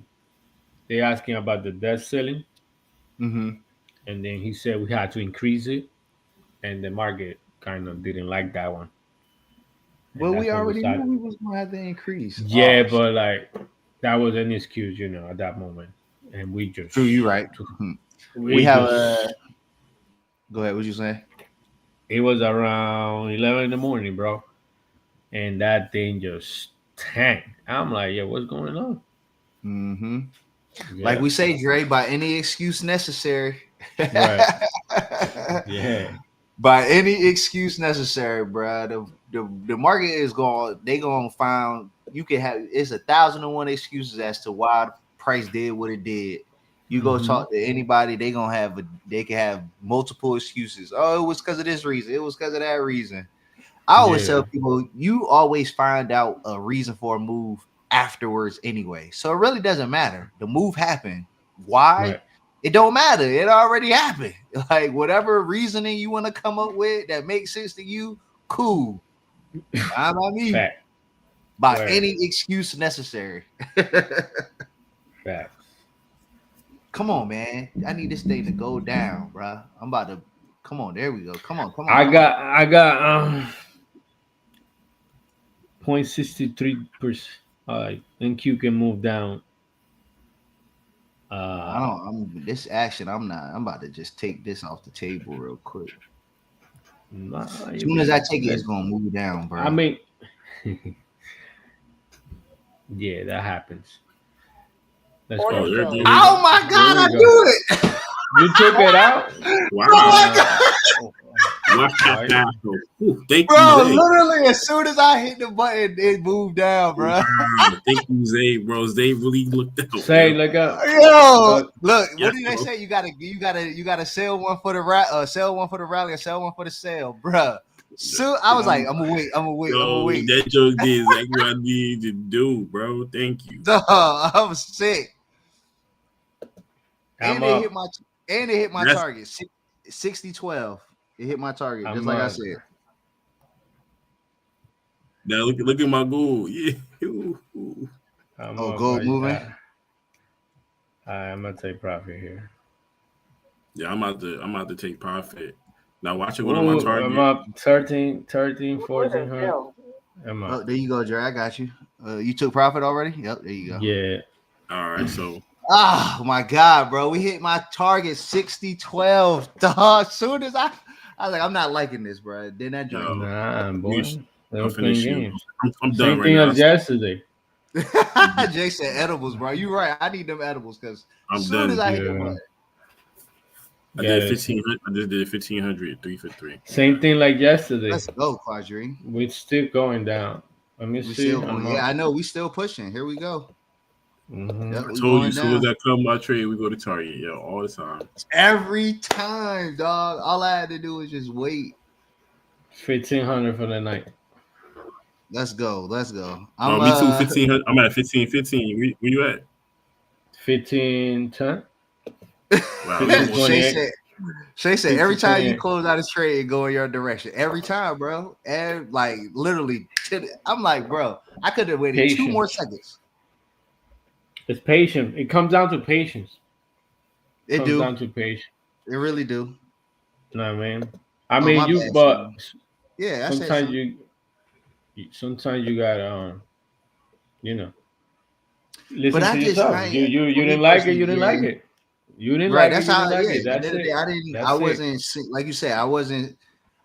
Speaker 3: they asking about the debt ceiling,
Speaker 1: Mm-hmm.
Speaker 3: and then he said we had to increase it, and the market kind of didn't like that one, and
Speaker 1: Well, we
Speaker 3: that's when we
Speaker 1: already knew
Speaker 3: started.
Speaker 1: we was gonna have to increase.
Speaker 3: Yeah,
Speaker 1: Oh,
Speaker 3: but like that was an excuse, at that moment, and we just
Speaker 1: true. You right. Mhm. We
Speaker 3: we
Speaker 1: have
Speaker 3: just
Speaker 1: a. Go ahead. What you say?
Speaker 3: it was around 11 in the morning, bro, and that thing just tanked. I'm like, yeah, what's going on?
Speaker 1: Mm-hmm. Like
Speaker 3: Yeah,
Speaker 1: we say, Dre, by any excuse necessary.
Speaker 3: right. Yeah,
Speaker 1: By any excuse necessary, bro. The market is going. They gonna find you can have. It's 1,001 excuses as to why the price did what it did. You go
Speaker 3: hmm
Speaker 1: talk to anybody, they gonna have. They can have multiple excuses. Oh, it was because of this reason. It was because of that reason. I always
Speaker 3: yeah,
Speaker 1: tell people, you always find out a reason for a move afterwards anyway. So it really doesn't matter. The move happened. Why?
Speaker 3: right.
Speaker 1: It don't matter. It already happened. Like whatever reasoning you want to come up with that makes sense to you, cool. Fine by me.
Speaker 3: Fact,
Speaker 1: By
Speaker 3: word,
Speaker 1: any excuse necessary.
Speaker 3: facts.
Speaker 1: Come on, man. I need this thing to go down, bro. I'm about to. Come on, there we go. Come on, come on,
Speaker 3: I
Speaker 1: come on.
Speaker 3: got I got 0.63%. NQ can move down.
Speaker 1: I
Speaker 3: Uh,
Speaker 1: don't. I'm this action. I'm not. I'm about to just take this off the table real quick.
Speaker 3: nah,
Speaker 1: As
Speaker 3: you
Speaker 1: soon as I
Speaker 3: can.
Speaker 1: take it, it's gonna move down,
Speaker 3: I
Speaker 1: bro.
Speaker 3: mean, yeah, that happens. Let's
Speaker 4: Order
Speaker 2: Oh,
Speaker 3: go.
Speaker 2: there,
Speaker 4: filled.
Speaker 2: there you
Speaker 1: Oh
Speaker 2: go.
Speaker 1: my
Speaker 3: Here
Speaker 1: god,
Speaker 3: we
Speaker 1: I
Speaker 3: go.
Speaker 1: do it!
Speaker 3: You took it out.
Speaker 1: Oh
Speaker 2: Wow.
Speaker 1: my god,
Speaker 2: Wow.
Speaker 3: Right.
Speaker 2: Ooh, thank you,
Speaker 1: bro!
Speaker 2: Zay.
Speaker 1: Literally, as soon as I hit the button, it moved down, bro.
Speaker 2: Wow. Thank you, Zay, bro. Zay really looked out,
Speaker 3: Say,
Speaker 2: yo.
Speaker 3: look up.
Speaker 1: Yo,
Speaker 3: Look,
Speaker 1: look,
Speaker 2: Yeah,
Speaker 1: what did they say? You gotta sell one for the sell one for the rally, or sell one for the sale, bro. So I was like, I'm gonna wait, I'm gonna wait, I'm gonna
Speaker 2: yo,
Speaker 1: wait.
Speaker 2: that joke did exactly what I needed to do, bro. Thank you.
Speaker 1: Duh, I was sick,
Speaker 3: I'm
Speaker 1: and
Speaker 3: up.
Speaker 1: it hit my
Speaker 2: That's
Speaker 1: target 60-12. It hit my target just
Speaker 3: I'm
Speaker 1: like I
Speaker 3: up.
Speaker 1: said.
Speaker 2: now. Look at my goal. Yeah. Ooh, ooh.
Speaker 3: I'm
Speaker 1: Oh,
Speaker 3: up.
Speaker 1: gold moving.
Speaker 3: I'm gonna take profit here.
Speaker 2: Yeah, I'm about to take profit. Now watch it go to my
Speaker 3: Oh, I'm
Speaker 2: target.
Speaker 3: up 13, 13,
Speaker 4: Order
Speaker 3: 1400.
Speaker 4: filled.
Speaker 3: I'm
Speaker 1: Oh,
Speaker 3: up.
Speaker 1: there you go, Dre. I got you. You took profit already? Yep, there you go.
Speaker 3: Yeah.
Speaker 2: All right, so
Speaker 1: Oh my god, bro. We hit my target 60-12. Dog. Soon as I was like, I'm not liking this, bro. Then that joint
Speaker 2: yo,
Speaker 1: moved.
Speaker 3: Nah,
Speaker 2: finish.
Speaker 3: boy. They
Speaker 2: I'll
Speaker 3: were playing
Speaker 2: finish you.
Speaker 3: games.
Speaker 2: I'm done
Speaker 3: Same
Speaker 2: right
Speaker 3: thing
Speaker 2: now.
Speaker 3: as yesterday.
Speaker 1: Jay said edibles, bro. You right. I need them edibles because
Speaker 2: I'm
Speaker 1: soon as
Speaker 2: done.
Speaker 1: I hit the button.
Speaker 3: Yeah.
Speaker 2: I
Speaker 3: Got
Speaker 2: did
Speaker 3: it.
Speaker 2: 1500. I just did 1500, 3 for 3.
Speaker 3: Same thing like yesterday.
Speaker 1: Let's go, Quadree.
Speaker 3: We're still going down. Let me
Speaker 1: We
Speaker 3: see.
Speaker 1: still
Speaker 3: I'm
Speaker 1: going.
Speaker 3: up.
Speaker 1: Yeah, I know. We still pushing. Here we go. Yep,
Speaker 2: I
Speaker 1: we
Speaker 2: told you,
Speaker 1: going
Speaker 2: as soon as
Speaker 1: down.
Speaker 2: I come my trade, we go to target, yo, all the time.
Speaker 1: Every time, dog. All I had to do was just wait.
Speaker 3: 1,500 for the night.
Speaker 1: Let's go. Let's go.
Speaker 2: Oh,
Speaker 1: I'm
Speaker 2: me too. 1500. I'm at 1515. Where you at?
Speaker 3: 1510.
Speaker 2: Wow, we almost.
Speaker 1: Shay
Speaker 3: 1528.
Speaker 1: said every time you
Speaker 3: 1528.
Speaker 1: close out a trade and go in your direction. Every time, bro. And like literally I'm like, bro, I could have waited 2 more
Speaker 3: Patience.
Speaker 1: seconds.
Speaker 3: It's patient. It comes down to patience.
Speaker 1: It
Speaker 3: Comes
Speaker 1: do.
Speaker 3: down to patience.
Speaker 1: It really do.
Speaker 3: You know what I mean? I
Speaker 1: Oh,
Speaker 3: mean
Speaker 1: my
Speaker 3: you
Speaker 1: bad,
Speaker 3: but
Speaker 1: Shane. Yeah, I said
Speaker 3: sometimes
Speaker 1: something.
Speaker 3: you gotta you know
Speaker 1: But
Speaker 3: listen to
Speaker 1: I just
Speaker 3: yourself.
Speaker 1: I
Speaker 3: You
Speaker 1: for me
Speaker 3: didn't like it,
Speaker 1: personally,
Speaker 3: you didn't like
Speaker 1: yeah.
Speaker 3: it. You didn't
Speaker 1: Right.
Speaker 3: like it,
Speaker 1: That's
Speaker 3: you
Speaker 1: how
Speaker 3: didn't like
Speaker 1: yeah.
Speaker 3: it.
Speaker 1: At the
Speaker 3: That's
Speaker 1: end of the day,
Speaker 3: it.
Speaker 1: I
Speaker 3: That's it.
Speaker 1: wasn't like you said,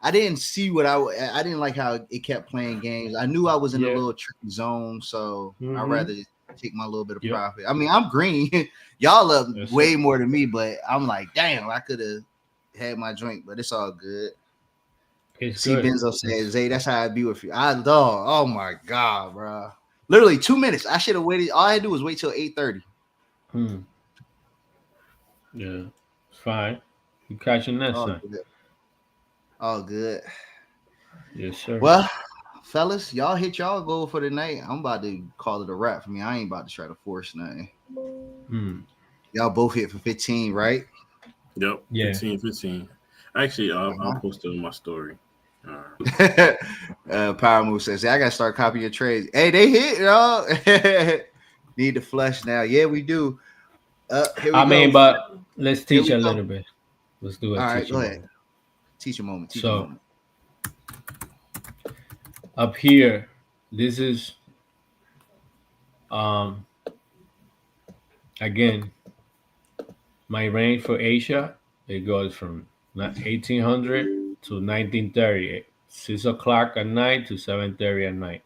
Speaker 1: I didn't see I didn't like how it kept playing games. I knew I was in a
Speaker 3: Yeah.
Speaker 1: little tricky zone, so I'd
Speaker 3: Mm-hmm.
Speaker 1: rather take my little bit of
Speaker 3: Yep.
Speaker 1: profit. I mean, I'm green. Y'all up
Speaker 3: That's
Speaker 1: way
Speaker 3: it.
Speaker 1: more than me, but I'm like, damn, I could have had my drink, but it's all good.
Speaker 3: It's
Speaker 1: See,
Speaker 3: good.
Speaker 1: Benzo says, Zay, that's how I be with you. I dog. Oh my god, bro. Literally 2 minutes. I should have waited. All I had to do was wait till 8:30.
Speaker 3: Hmm. Yeah. It's fine. You catching next
Speaker 1: Oh
Speaker 3: time.
Speaker 1: good. All good.
Speaker 3: Yes, sir.
Speaker 1: Well, fellas, y'all hit y'all goal for the night. I'm about to call it a wrap for me. I ain't about to try to force nothing.
Speaker 3: Hmm.
Speaker 1: Y'all both hit for 15, right?
Speaker 2: Yep,
Speaker 3: Yeah.
Speaker 2: 15. Actually, I'll post it on my story.
Speaker 1: Power Move says, I gotta start copying your trades. Hey, they hit, y'all. Need to flush now. Yeah, we do. Here we go.
Speaker 3: But let's teach a little bit. Let's do a
Speaker 1: All right,
Speaker 3: teaching
Speaker 1: go ahead.
Speaker 3: moment.
Speaker 1: Teach a moment.
Speaker 3: So up here, this is again my range for Asia. It goes from 1800 to 1930, 6 o'clock at night to 7:30 at night.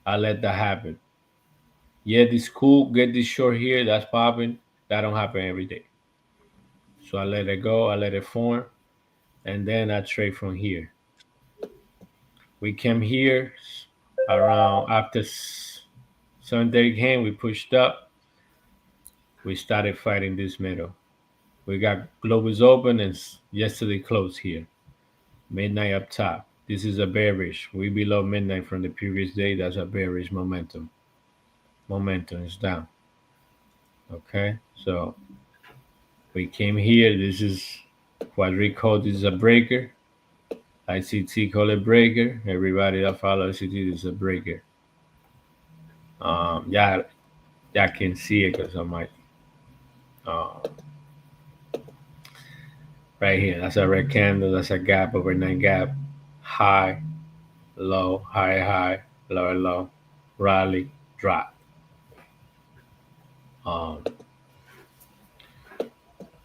Speaker 3: I let that happen. Yeah, this cool, get this short here, that's popping. That don't happen every day. So I let it go, I let it form, and then I trade from here. We came here around after 7:30 came, we pushed up, we started fighting this middle. We got globals open and yesterday closed here. Midnight up top. This is a bearish. We below midnight from the previous day. That's a bearish momentum. Momentum is down. Okay, so we came here. This is Quadree code. This is a breaker. ICT call it breaker. Everybody that follow ICT, this is a breaker. Yeah, I can see it because I might. Right here, that's a red candle. That's a gap, overnight gap. High, low, high, high, lower, low, rally, drop.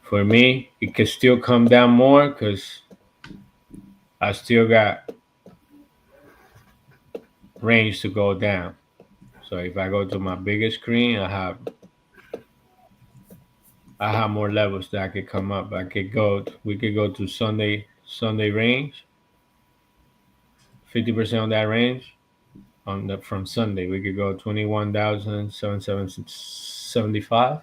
Speaker 3: For me, it could still come down more because I still got range to go down. So if I go to my biggest screen, I have more levels that I could come up. We could go to Sunday range, 50% on that range. From Sunday, we could go 21,775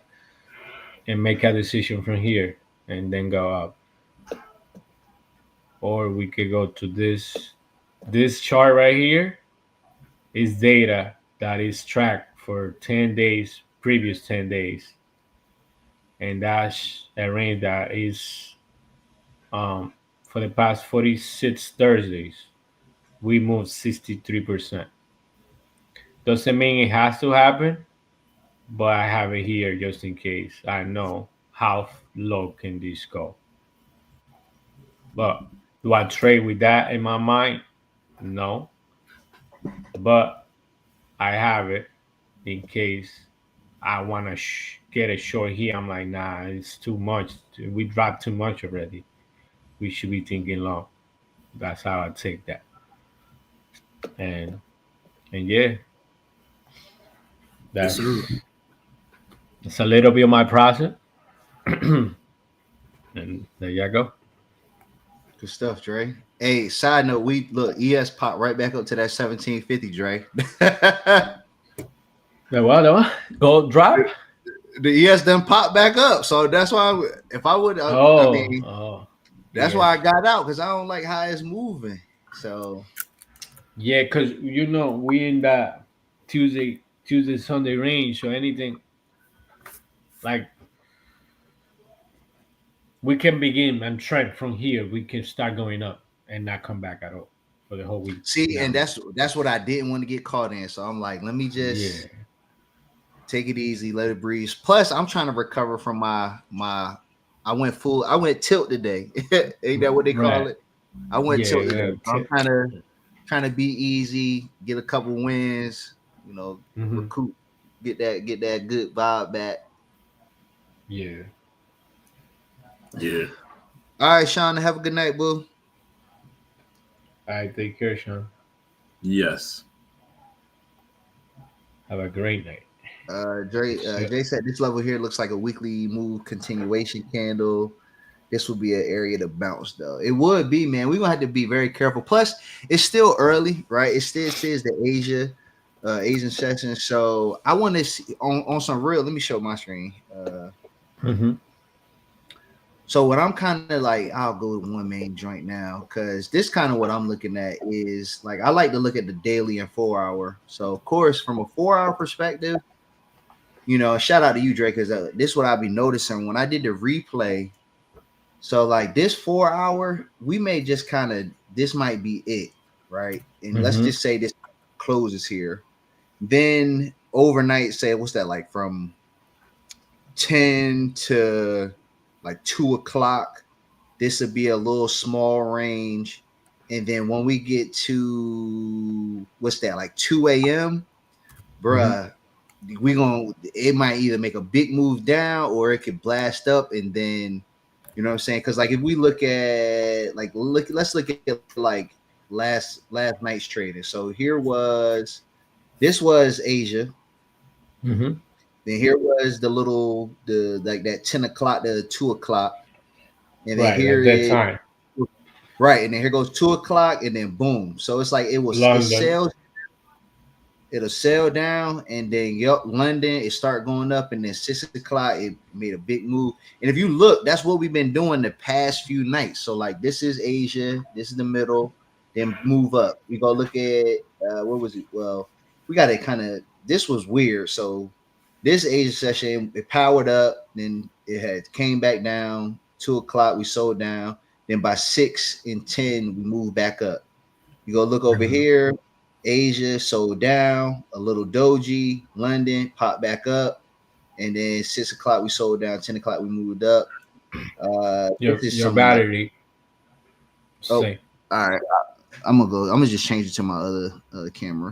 Speaker 3: and make a decision from here and then go up. Or we could go to this chart right here is data that is tracked for 10 days, previous 10 days. And that's a range that is for the past 46 Thursdays, we moved 63%. Doesn't mean it has to happen, but I have it here just in case. I know how low can this go. But do I trade with that in my mind? No. But I have it in case I want to get a short here. I'm like, nah, it's too much. We dropped too much already. We should be thinking long. That's how I take that. And yeah, that's a little bit of my process. And there you go.
Speaker 1: Good stuff, Dre. Hey, side note, we look, ES popped right back up to that 1750, Dre.
Speaker 3: The what? Gold drop?
Speaker 1: The ES then popped back up. So that's why that's why I got out, because I don't like how it's moving. So
Speaker 3: yeah, because we in that Tuesday, Sunday range. So anything like we can begin and trend from here. We can start going up and not come back at all for the whole week.
Speaker 1: See, and that's what I didn't want to get caught in. So I'm like, let me just take it easy, let it breeze. Plus, I'm trying to recover from my I went tilt today. Ain't that what they call it? I went tilt today. I'm trying to be easy, get a couple wins, recoup, get that good vibe back.
Speaker 3: Yeah.
Speaker 2: Yeah.
Speaker 1: All right, Sean, have a good night, boo.
Speaker 3: All right, take care, Sean.
Speaker 2: Yes.
Speaker 3: Have a great night.
Speaker 1: Jay said this level here looks like a weekly move continuation candle. This would be an area to bounce, though. It would be, man. We're gonna have to be very careful. Plus, it's still early, right? It still says the Asian session. So I want to see on some real. Let me show my screen. So what I'm kind of like, I'll go to one main joint now, because this kind of what I'm looking at is like, I like to look at the daily and 4 hour. So of course, from a 4 hour perspective, shout out to you, Drake, because this is what I'll be noticing when I did the replay. So like this 4 hour, we may just this might be it, right? And let's just say this closes here. Then overnight, say, what's that, like from 10 to like 2 o'clock, this would be a little small range. And then when we get to what's that, like 2 a.m., bruh, it might either make a big move down or it could blast up, and then you know what I'm saying? Because like if we look at let's look at like last night's trading. So this was Asia.
Speaker 3: Mm-hmm.
Speaker 1: Then here was the like that 10 o'clock to 2 o'clock. And then
Speaker 3: right,
Speaker 1: here
Speaker 3: like
Speaker 1: is
Speaker 3: time.
Speaker 1: Right, and then here goes 2 o'clock, and then boom. So it's like it'll sail down, and then London it start going up, and then 6 o'clock it made a big move. And if you look, that's what we've been doing the past few nights. So like this is Asia, this is the middle, then move up. We go look at what was it? Well, we got it kind of. This was weird. So this Asia session it powered up, then it had came back down. 2 o'clock we sold down. Then by 6 and 10 we moved back up. You go look over here. Asia sold down, a little doji, London popped back up, and then 6 o'clock we sold down, 10 o'clock we moved up.
Speaker 3: Your battery.
Speaker 1: All right. I'm gonna just change it to my other camera.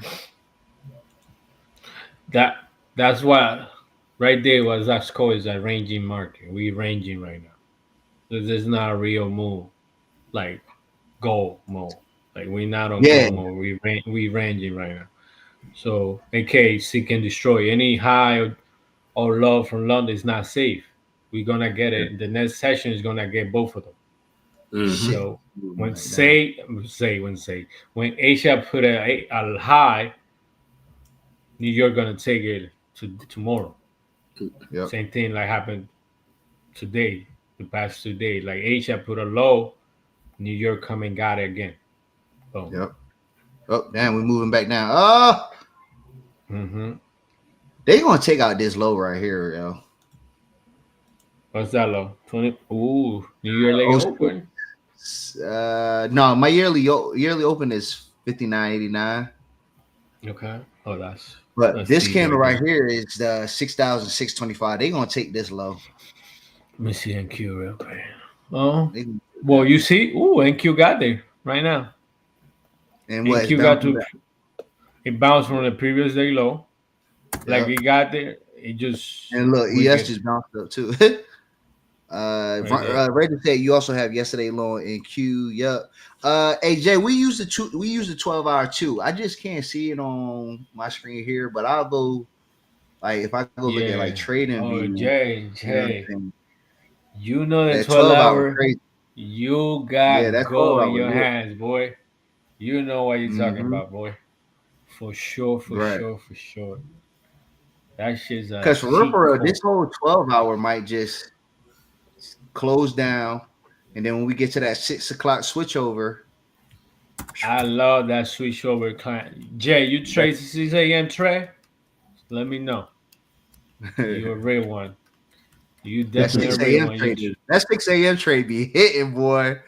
Speaker 3: That's what right there was that's called is a ranging market. We ranging right now. This is not a real move, like gold mode. Like we're not on gold mode. We ranging right now. So in case it can destroy any high or low from London is not safe. We're gonna get it. The next session is gonna get both of them. Mm-hmm. So when Asia put a high, New York gonna take it to tomorrow. Yep. Same thing like happened today, the past 2 days. Like Asia put a low, New York come and got it again. Boom.
Speaker 1: Yep. Oh, damn, we're moving back down. Oh, they gonna take out this low right here, yo.
Speaker 3: What's that low? 20. Ooh, New Yearly open.
Speaker 1: No, my yearly open is 59.89.
Speaker 3: Okay. Oh, that's.
Speaker 1: But this candle right here is 6,625. They gonna take this low.
Speaker 3: Let me see NQ real quick. Oh, well, you see, NQ got there right now.
Speaker 1: And what
Speaker 3: NQ got to it bounced from the previous day low. Yep. Like it got there, it just
Speaker 1: and look, ES just bounced up too. Reggie said you also have yesterday low in Q. Yep. AJ, we use the 12-hour too. I just can't see it on my screen here, but I'll go like if I go look at like trading view.
Speaker 3: Jay, you know the 12-hour. You got gold in your hands, boy. You know what you're talking about, boy. For sure. That shit's
Speaker 1: because for this whole 12-hour might just close down, and then when we get to that 6 o'clock switchover,
Speaker 3: I love that switchover client. Jay, you trade 6 a.m. trade? Let me know. You're a real one. You definitely a real one.
Speaker 1: That 6 a.m. trade be hitting, boy.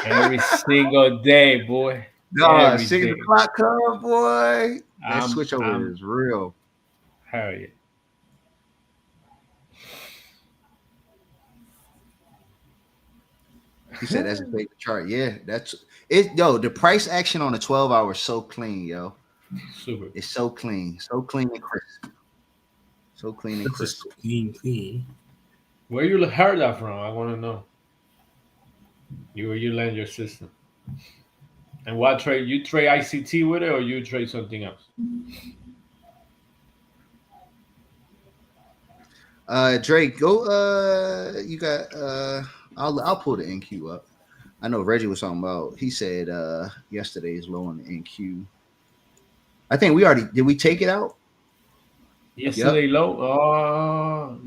Speaker 3: Every single day, boy.
Speaker 1: No, 6 o'clock come, boy. That switchover is real.
Speaker 3: Hell yeah.
Speaker 1: He said that's a fake chart. Yeah, that's it. Yo, the price action on the 12-hour is so clean, yo.
Speaker 3: Super.
Speaker 1: It's so clean and crisp. So clean and crisp.
Speaker 2: Clean.
Speaker 3: Where you heard that from? I want to know. You learn your system. And what trade? You trade ICT with it, or you trade something else?
Speaker 1: Drake, go. You got. I'll pull the NQ up. I know Reggie was talking about. He said yesterday's low on the NQ. I think we already did. We take it out.
Speaker 3: Yesterday low. Oh,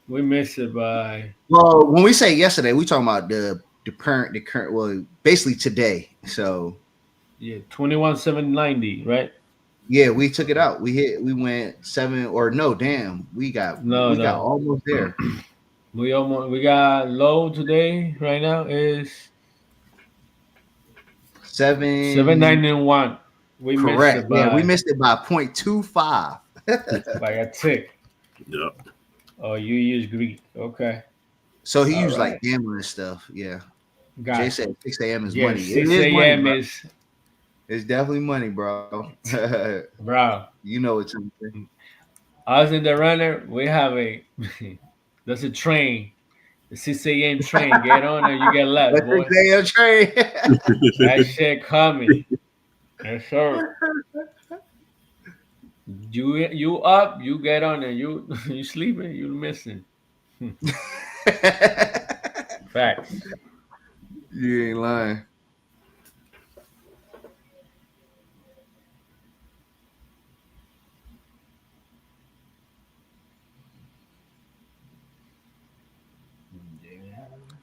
Speaker 3: we missed it by.
Speaker 1: Well, when we say yesterday, we talking about the current. Well, basically today. So.
Speaker 3: Yeah, 21,790, right?
Speaker 1: Yeah, we took it out. We went 7 or no, damn. We got almost there.
Speaker 3: We got low today right now is 791.
Speaker 1: We correct. Missed it by, we missed it by 0.25.
Speaker 3: By a tick.
Speaker 2: Yep.
Speaker 3: Oh, you use Greek. Okay.
Speaker 1: So he
Speaker 3: All
Speaker 1: used like
Speaker 3: right.
Speaker 1: gambling stuff. Yeah. Jay
Speaker 3: Gotcha.
Speaker 1: said 6 a.m. is
Speaker 3: Yeah,
Speaker 1: money. It
Speaker 3: 6
Speaker 1: is money,
Speaker 3: a.m.
Speaker 1: bro.
Speaker 3: is,
Speaker 1: It's definitely money, bro.
Speaker 3: bro.
Speaker 1: You know what I'm saying.
Speaker 3: Us in the runner, we have a there's a train, the 6 a.m. train. Get on and you get left,
Speaker 1: That's 6
Speaker 3: boy.
Speaker 1: a.m. trade.
Speaker 3: That shit coming. Yes, sir. You up, you get on and you you sleeping, you missing. Facts.
Speaker 1: You ain't lying.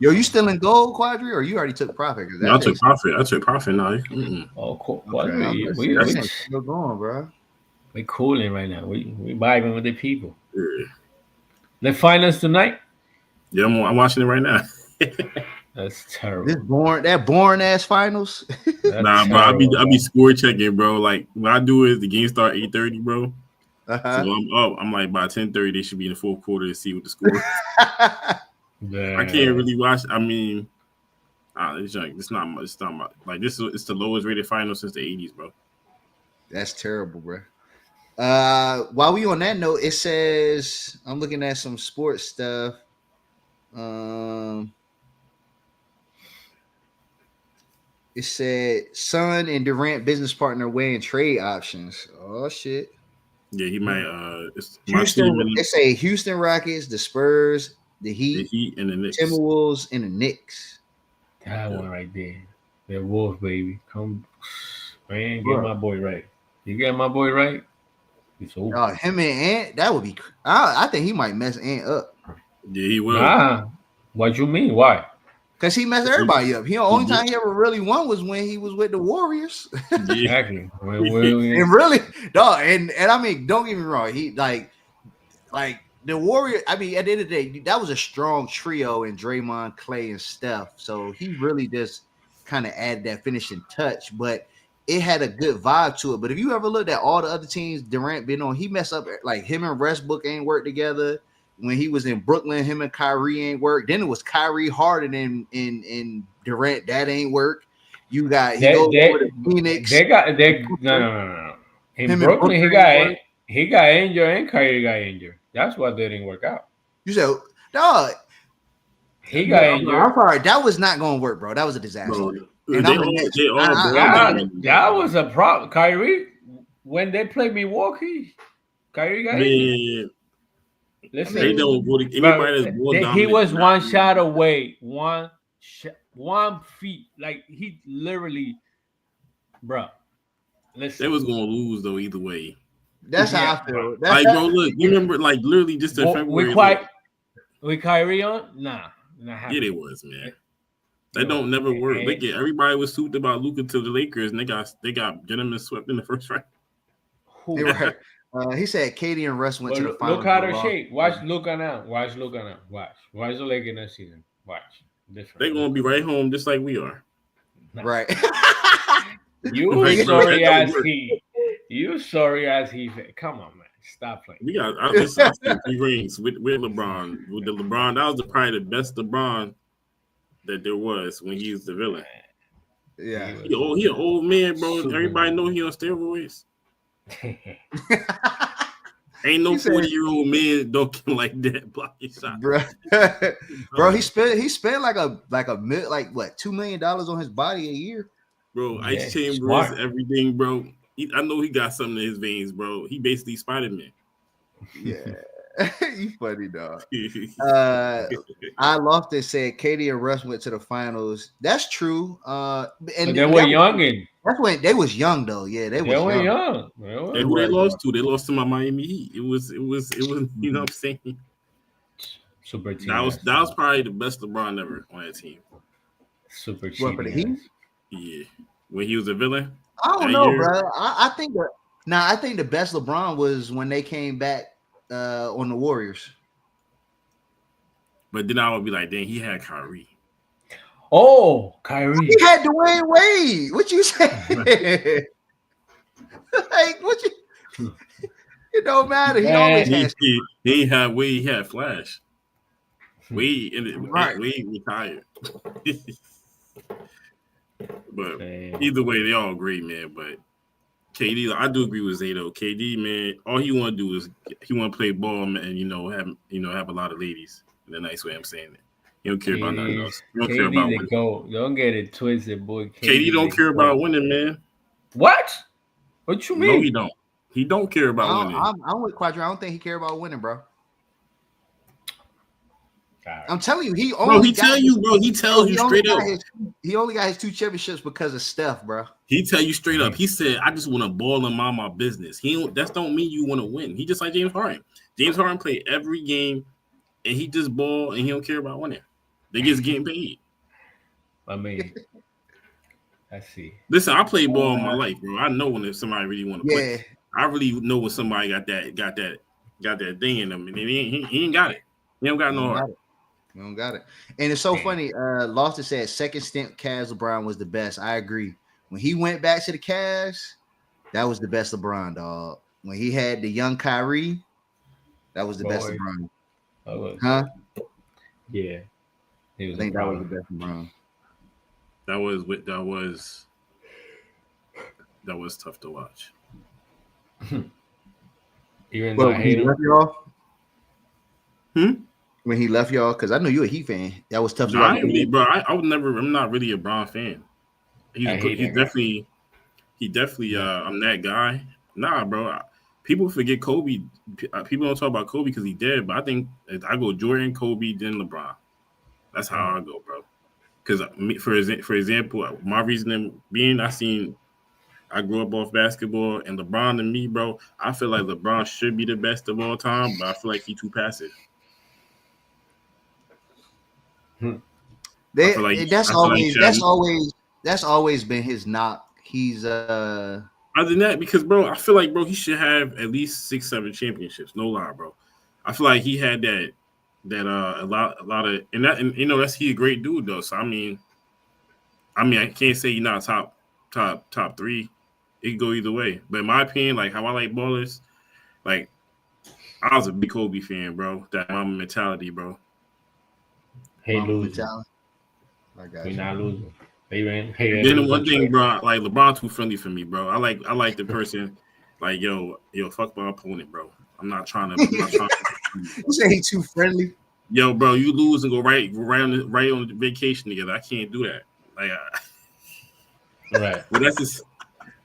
Speaker 1: Yo, you still in gold, Quadree, or you already took profit? Because
Speaker 2: No, I
Speaker 1: that
Speaker 2: took
Speaker 1: Jay's
Speaker 2: profit. I took profit now. Mm-mm.
Speaker 3: Oh, cool.
Speaker 1: okay. I was gonna say that thing's still going, bro.
Speaker 3: We cooling right now. We vibing with the people.
Speaker 2: Yeah.
Speaker 3: The finals tonight.
Speaker 2: Yeah, I'm watching it right now.
Speaker 3: That's
Speaker 1: This
Speaker 3: terrible.
Speaker 1: boring ass finals.
Speaker 3: That's
Speaker 2: Nah, bro, I
Speaker 3: terrible.
Speaker 2: be score checking, bro. Like what I do is the game start 8:30, bro. So
Speaker 1: Uh-huh.
Speaker 2: I'm up. I'm like by 10:30, they should be in the fourth quarter to see what the score is. I can't really watch. I mean, it's like it's not much. It's not much. Like it's the lowest rated final since the 80s, bro.
Speaker 1: That's terrible, bro. While we on that note, it says I'm looking at some sports stuff. It said Son and Durant business partner weighing trade options. Oh shit.
Speaker 2: Yeah, he might. It's my
Speaker 1: Houston.
Speaker 2: team
Speaker 1: They say Houston Rockets, the Spurs, the
Speaker 2: the
Speaker 1: Heat,
Speaker 2: Heat and the Knicks.
Speaker 1: Timberwolves, and the Knicks.
Speaker 3: That
Speaker 2: Yeah.
Speaker 3: one right there. The Wolf baby. Come man, get
Speaker 1: Bro.
Speaker 3: my boy right. You get my boy right. It's over.
Speaker 1: Him and Ant, that would be. I think he might mess Ant up
Speaker 2: Yeah, he will.
Speaker 3: Nah. What you mean? Why?
Speaker 1: because he messed everybody up. The only
Speaker 2: did.
Speaker 1: time he ever really won was when he was with the Warriors.
Speaker 2: Yeah.
Speaker 3: Exactly.
Speaker 1: And really, dog, and I mean, don't get me wrong. He like the Warrior. I mean, at the end of the day, that was a strong trio in Draymond, Clay, and Steph. So he really just kind of added that finishing touch, but it had a good vibe to it. But if you ever looked at all the other teams Durant been on, he messed up. Like him and Westbrook ain't work together. When he was in Brooklyn, him and Kyrie ain't work. Then it was Kyrie Harden in Durant. That ain't work. You got he goes over to Phoenix.
Speaker 3: No. In
Speaker 1: Him and
Speaker 3: Brooklyn,
Speaker 1: Brooklyn
Speaker 3: he got injured and Kyrie got injured. That's why they didn't work out.
Speaker 1: You said, dog.
Speaker 3: He got injured.
Speaker 1: I'm sorry. That was not going to work, bro. That was a disaster.
Speaker 2: Bro,
Speaker 1: And
Speaker 2: they all
Speaker 3: that was a problem. Kyrie, when they played Milwaukee, Kyrie got injured. Listen,
Speaker 2: they don't go to anybody that's more dominant.
Speaker 3: He was one shot away, one feet. Like he literally, bro. Listen,
Speaker 2: they was gonna lose though either way.
Speaker 1: That's how I feel.
Speaker 2: Like, bro, look, you remember, like, literally just in February.
Speaker 3: With Kyrie on, nah.
Speaker 2: Yeah, they was, man. They don't never work. Everybody was souped about Luka to the Lakers, and they got gentlemen swept in the first round.
Speaker 1: He said Katie and Russ went to the finals.
Speaker 3: Look at her shape. Watch Luka now. Watch the Lakers next season. Watch.
Speaker 2: They're gonna be right home just like we are.
Speaker 1: Right.
Speaker 3: You sorry as he. You sorry as he. Come on, man. Stop playing.
Speaker 2: We got I 3 rings with LeBron. With the LeBron, that was probably the best LeBron that there was when he was the villain.
Speaker 1: Yeah.
Speaker 2: He an old man, bro. Everybody know he on steroids. Ain't no 40-year-old man dunking like that, blocking shots.
Speaker 1: Bro, he spent like what, $2 million on his body a year.
Speaker 2: Bro, ice chambers, everything, bro. I know he got something in his veins, bro. He basically Spider-Man.
Speaker 1: Yeah. You funny, dog. I Lofton said Katie and Russ went to the finals. That's true. And
Speaker 3: they were youngin'.
Speaker 1: That's when they was young though. Yeah, they were young.
Speaker 2: And who they lost to? They lost to my Miami Heat. It was you know what I'm saying?
Speaker 3: Super team.
Speaker 2: That was probably the best LeBron ever on that team.
Speaker 3: Super team.
Speaker 1: For the Heat?
Speaker 2: Yeah. When he was a villain.
Speaker 1: I don't know, bro. I think the best LeBron was when they came back on the Warriors.
Speaker 2: But then I would be like, dang, he had Kyrie.
Speaker 3: Oh, Kyrie.
Speaker 1: He had Dwayne Wade. What you say? Like, what you? It don't matter. He always has.
Speaker 2: He had Wade. He had Flash. Wade
Speaker 1: Right.
Speaker 2: Wade retired. But
Speaker 3: Man.
Speaker 2: either way, they all great, man. But KD, I do agree with Zay though. KD, man, all he want to do is he want to play ball, man, and have a lot of ladies. In a nice way, I'm saying it. He don't care about nothing else. He don't care about winning.
Speaker 3: Don't get it twisted, boy.
Speaker 2: KD don't care about winning, man.
Speaker 3: What? What you mean?
Speaker 2: No, he don't. He don't care about winning.
Speaker 1: I'm with Quadree. I don't think he care about winning, bro. I'm telling you, he tells you straight up. He only got his 2 championships because of Steph, bro.
Speaker 2: He tell you straight up. He said, "I just want to ball and mind my business." That don't mean you want to win. He just like James Harden. James Harden play every game, and he just ball and he don't care about winning. They just getting paid.
Speaker 3: I mean, I see.
Speaker 2: Listen, I play ball in my life, bro. I know when if somebody really want to play. I really know when somebody got that thing in them, and he ain't got it. He don't got no heart.
Speaker 1: You don't got it. And it's so funny. Loftus said second stint Cavs LeBron was the best. I agree. When he went back to the Cavs, that was the best LeBron, dog. When he had the young Kyrie, that was the best LeBron. Huh?
Speaker 3: Yeah.
Speaker 1: I think that was the best LeBron.
Speaker 2: That was tough to watch.
Speaker 3: Even though I hate him.
Speaker 2: When
Speaker 1: he left y'all, because I know you're a Heat fan. That was tough to
Speaker 2: watch. I'm not really a Bron fan. He's definitely I'm that guy. Nah, bro. People forget Kobe. People don't talk about Kobe because he dead, but I think I go Jordan, Kobe, then LeBron. That's how I go, bro. Because for example, my reasoning being I grew up off basketball, and LeBron and me, bro, I feel like LeBron should be the best of all time, but I feel like he's too passive.
Speaker 1: That's always been his knock. He's
Speaker 2: other than that, because bro, I feel like he should have at least 6-7 championships. No lie, bro. I feel like he had that a lot of and that's he a great dude though. So I mean I can't say he's not top 3. It could go either way. But in my opinion, like how I like ballers, like I was a big Kobe fan, bro. That mama mentality, bro.
Speaker 3: Hey, losing. We're not losing.
Speaker 2: Then one thing, bro, like LeBron too friendly for me, bro. I like the person, like yo, fuck my opponent, bro. I'm not trying to.
Speaker 1: You say he too friendly?
Speaker 2: Yo, bro, you lose and go right on the vacation together. I can't do that. Like,
Speaker 3: right.
Speaker 2: But that's just,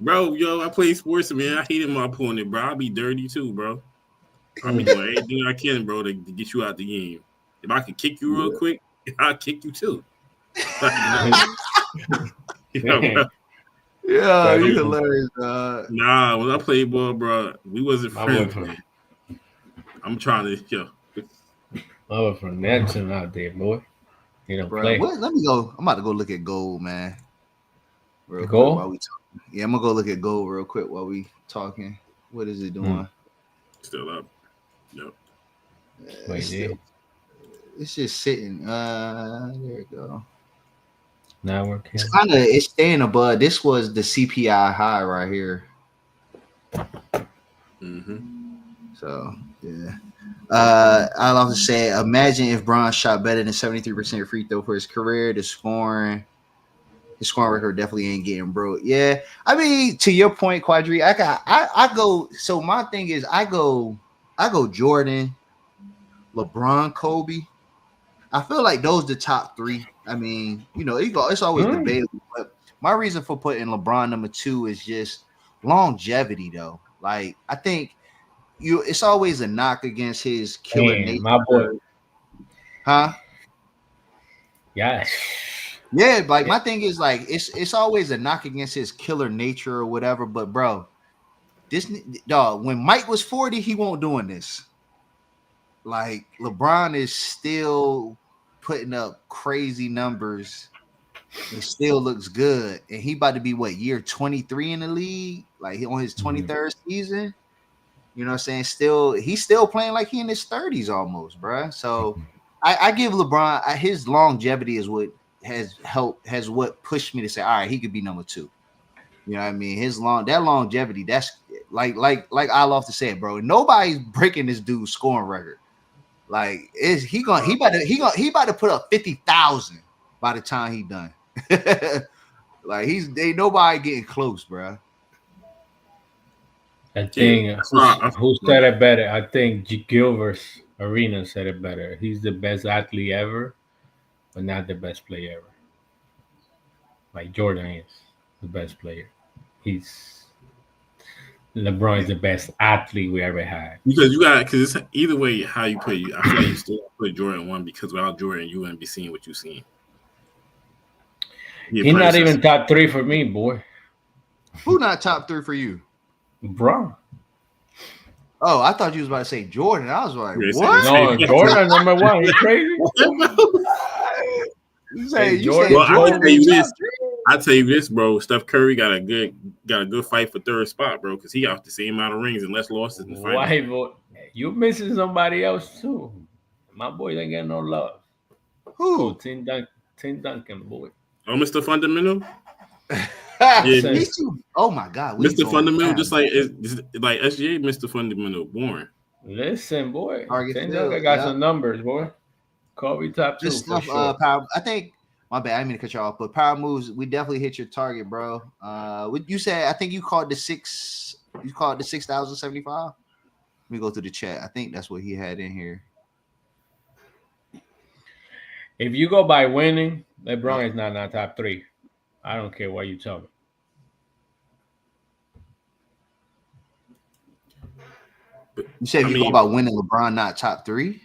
Speaker 2: bro. Yo, I play sports, man. I hated my opponent, bro. I'll be dirty too, bro. I'll be doing everything I can, bro, to get you out the game. If I can kick you real quick, I'll kick you too.
Speaker 1: Yeah, you hilarious.
Speaker 2: Nah, when I played ball, bro, we wasn't friends, man. I'm trying to,
Speaker 3: Oh, from Nelson out there, boy. You don't play.
Speaker 1: Let me go. I'm about to go look at gold, man.
Speaker 3: Real gold?
Speaker 1: While we talking. Yeah, I'm gonna go look at gold real quick while we talking. What is it doing?
Speaker 2: Still up. Yep.
Speaker 1: It's just sitting. There it go.
Speaker 3: Now we're
Speaker 1: it's staying above. This was the CPI high right here. So yeah. I'll also say, imagine if Bron shot better than 73% free throw for his career. His scoring record definitely ain't getting broke. Yeah, I mean, to your point, Quadree, I go. So my thing is, I go Jordan, LeBron, Kobe. I feel like those the top 3. I mean, it's always debatable, but my reason for putting LeBron number 2 is just longevity, though. Like, I think it's always a knock against his killer nature.
Speaker 3: My boy.
Speaker 1: Huh?
Speaker 3: Yeah.
Speaker 1: Yeah, like my thing is like it's always a knock against his killer nature or whatever. But bro, this dog, when Mike was 40, he won't doing this. Like LeBron is still putting up crazy numbers. It still looks good, and he about to be year 23 in the league, like he on his 23rd season. You know what I'm saying? He's still playing like he in his 30s almost, bro. So I give LeBron his longevity is what has what pushed me to say, all right, he could be number 2. You know what I mean? That longevity, that's Like I love to say it, bro. Nobody's breaking this dude's scoring record. Like, he about to put up 50,000 by the time he done. Like ain't nobody getting close, bro.
Speaker 3: I think who said it better? I think Gilbert's Arena said it better. He's the best athlete ever, but not the best player ever. Like Jordan is the best player. LeBron is the best athlete we ever had.
Speaker 2: Because it's either way how you put it. I feel like you still put Jordan 1 because without Jordan, you wouldn't be seeing what you've seen.
Speaker 3: He's not even top 3 for me, boy.
Speaker 1: Who not top 3 for you?
Speaker 3: LeBron.
Speaker 1: Oh, I thought you was about to say Jordan. I was like, what?
Speaker 3: No, Jordan number 1. You crazy?
Speaker 1: You say
Speaker 2: Jordan.
Speaker 1: Well,
Speaker 2: I tell you this, bro. Steph Curry got a good fight for 3rd spot, bro, because he got the same amount of rings and less losses in the final.
Speaker 3: Why, boy? You missing somebody else too? My boy ain't getting no love.
Speaker 1: Who?
Speaker 3: Oh, Tim Duncan, boy.
Speaker 2: Oh, Mr. Fundamental.
Speaker 1: Yeah, oh my God,
Speaker 2: Mr. Fundamental, just like SGA, Mr. Fundamental, born.
Speaker 3: Listen, boy, Tim Duncan got some numbers, boy. Kobe top 2.
Speaker 1: Stuff, sure. Power, I think. My bad. I didn't mean to cut you off, but power moves. We definitely hit your target, bro. What you said? I think you called the 6. You called the 6,075. Let me go through the chat. I think that's what he had in here.
Speaker 3: If you go by winning, LeBron is not top 3. I don't care what you tell me.
Speaker 1: You said if you go by winning, LeBron not top 3?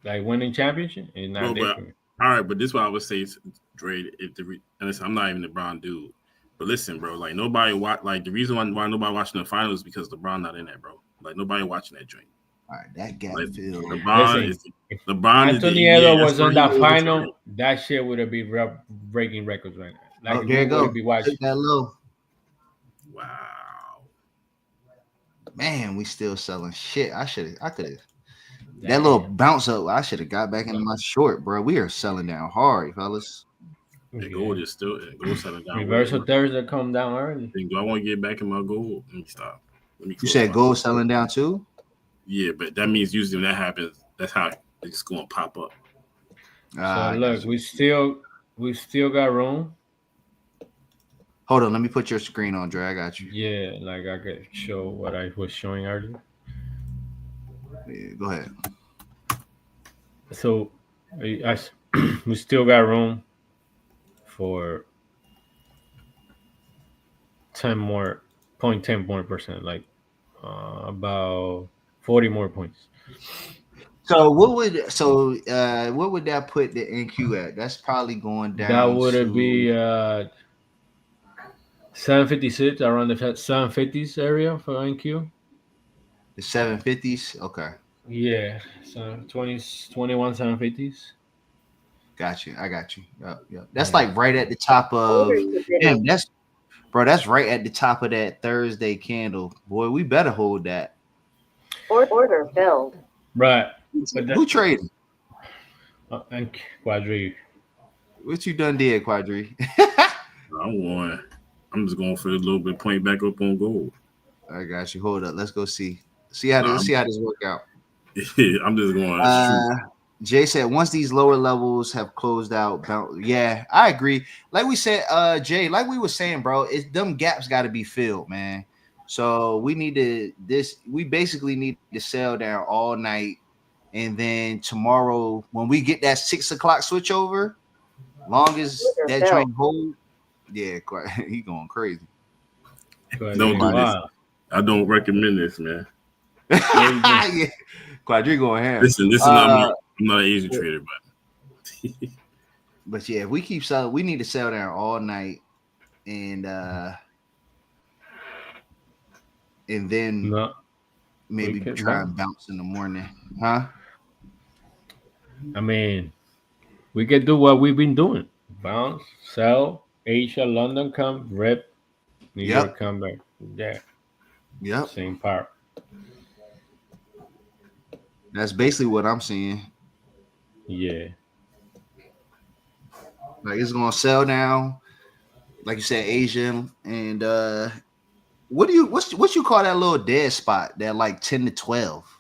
Speaker 3: Like winning championship is not different.
Speaker 2: All right, but this is what I would say, Dre. Listen, I'm not even a LeBron dude, but listen, bro. Like nobody watch. Like the reason why nobody watching the finals is because LeBron not in that, bro. Like nobody watching that joint.
Speaker 1: All right, that gap
Speaker 2: filled.
Speaker 3: If Anthony Edwards was on that final, that shit would have been breaking records right now. Like
Speaker 1: there you go.
Speaker 3: Be watching.
Speaker 1: Take that low.
Speaker 2: Wow.
Speaker 1: Man, we still selling shit. I could have. That little bounce up, I should have got back into my short, bro. We are selling down hard, fellas.
Speaker 2: The gold is still selling down.
Speaker 3: Reversal Thursday come down early.
Speaker 2: Do I want to get back in my gold? Let me stop.
Speaker 1: You said gold selling down too?
Speaker 2: Yeah, but that means usually when that happens, that's how it's going to pop up.
Speaker 3: So look, we still got room.
Speaker 1: Hold on, let me put your screen on, Dre. I got you.
Speaker 3: Yeah, like I could show what I was showing earlier.
Speaker 1: Yeah, go ahead.
Speaker 3: So, we still got room for 10 more percent, like about 40 more points.
Speaker 1: So what would that put the NQ at? That's probably going down.
Speaker 3: That would be 756, around the 750s area for NQ.
Speaker 1: The 750s, okay.
Speaker 3: Yeah, so 21 750s.
Speaker 1: Got you. I got you. Yep. That's like right at the top of. Damn, that's right at the top of that Thursday candle. Boy, we better hold that.
Speaker 4: Order filled.
Speaker 3: Right.
Speaker 1: Who traded?
Speaker 3: And Quadree.
Speaker 1: What you done did, Quadree?
Speaker 2: I won. I'm just going for a little bit point back up on gold.
Speaker 1: I got you. Hold up. Let's go see how this work out.
Speaker 2: I'm just going.
Speaker 1: Jay said once these lower levels have closed out, yeah, I agree. Like we said, Jay, like we were saying, bro, them gaps got to be filled, man. So we basically need to sell down all night, and then tomorrow when we get that 6 o'clock switch over, long as that train hold, yeah, he going crazy.
Speaker 2: Don't do this. I don't recommend this, man.
Speaker 1: Yeah. Quadree going ham.
Speaker 2: Listen, I'm not an Asian trader,
Speaker 1: but yeah, if we keep selling, we need to sell down all night, and then maybe try and bounce in the morning, huh?
Speaker 3: I mean, we can do what we've been doing: bounce, sell, Asia, London come, rip, New York come back. Yeah,
Speaker 1: yep,
Speaker 3: same power.
Speaker 1: That's basically what I'm seeing.
Speaker 3: Yeah.
Speaker 1: Like it's gonna sell down, like you said, Asian, and what you call that little dead spot? That like 10 to 12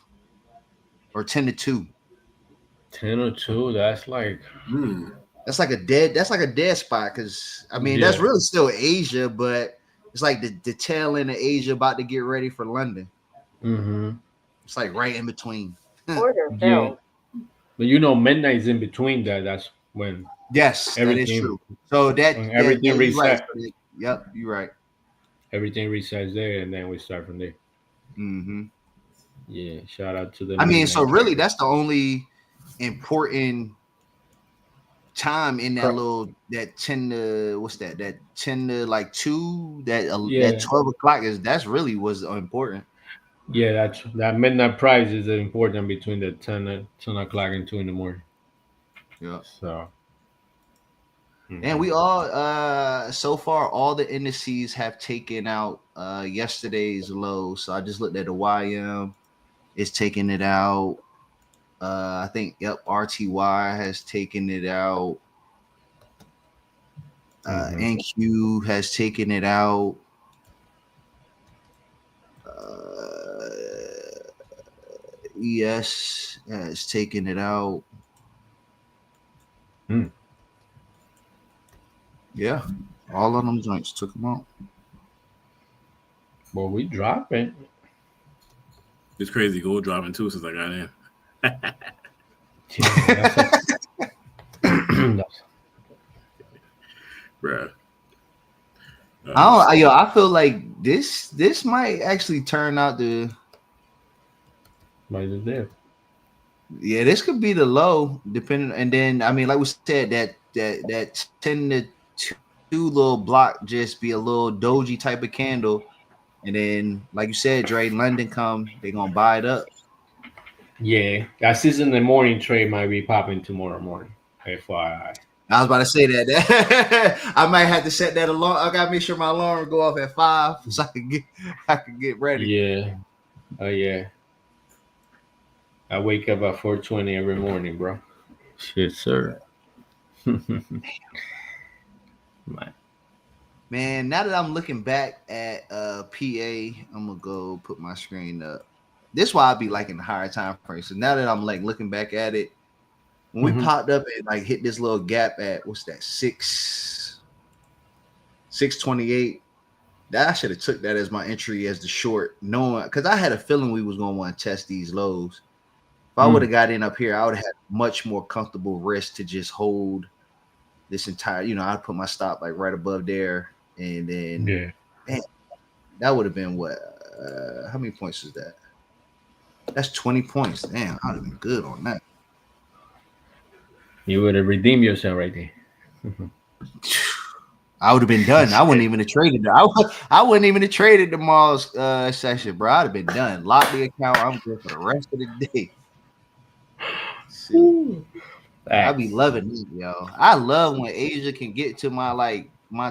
Speaker 1: or 10 to 2.
Speaker 3: 10 or 2. That's like
Speaker 1: That's like a dead spot because I mean that's really still Asia, but it's like the tail end of Asia about to get ready for London.
Speaker 3: Mm-hmm.
Speaker 1: It's like right in between.
Speaker 4: Order filled.
Speaker 3: But midnight's in between that. That's when
Speaker 1: Yes, that is true. So
Speaker 3: when everything
Speaker 1: you're right.
Speaker 3: resets.
Speaker 1: Yep, you're right.
Speaker 3: Everything resets there, and then we start from there.
Speaker 1: Mm-hmm.
Speaker 3: Yeah, shout out to the.
Speaker 1: I mean, so really, that's the only important time in that 10 to what's that 10 to like 2 that 12 o'clock that's really was important.
Speaker 3: Yeah, that midnight price is important between the 10 o'clock and 2 in the morning.
Speaker 1: Yeah.
Speaker 3: So.
Speaker 1: And we all so far all the indices have taken out yesterday's low. So I just looked at the YM, it's taking it out. I think RTY has taken it out. NQ has taken it out. ES has taken it out. Yeah, all of them joints took them out.
Speaker 3: Well, we dropping.
Speaker 2: It's crazy. Gold dropping too since I got in. Bruh.
Speaker 1: I feel like this might actually turn out to.
Speaker 3: Might as well.
Speaker 1: Yeah, this could be the low, depending. And then I mean, like we said, that 10 to 2 little block just be a little doji type of candle, and then like you said, Dre, London come, they gonna buy it up.
Speaker 3: Yeah, that season in the morning trade might be popping tomorrow morning. FYI.
Speaker 1: I was about to say that. I might have to set that alarm. I gotta make sure my alarm go off at 5 so I can get ready.
Speaker 3: Yeah. Oh yeah. I wake up at 4:20 every morning, bro. Shit, sir.
Speaker 1: Man, now that I'm looking back at PA, I'm gonna go put my screen up. This is why I be liking the higher time frame. So now that I'm like looking back at it, when we popped up and like hit this little gap at what's that 628, that I should have took that as my entry as the short, knowing because I had a feeling we was gonna want to test these lows. If I would have got in up here, I would have had much more comfortable risk to just hold this entire. I'd put my stop like right above there, and then man, that would have been what? How many points is that? That's 20 points. Damn, I'd have been good on that.
Speaker 3: You would have redeemed yourself right there.
Speaker 1: I would have been done. I wouldn't even have traded. I wouldn't even have traded tomorrow's session, bro. I'd have been done. Lock the account. I'm good for the rest of the day. I be loving it, yo. I love when Asia can get to my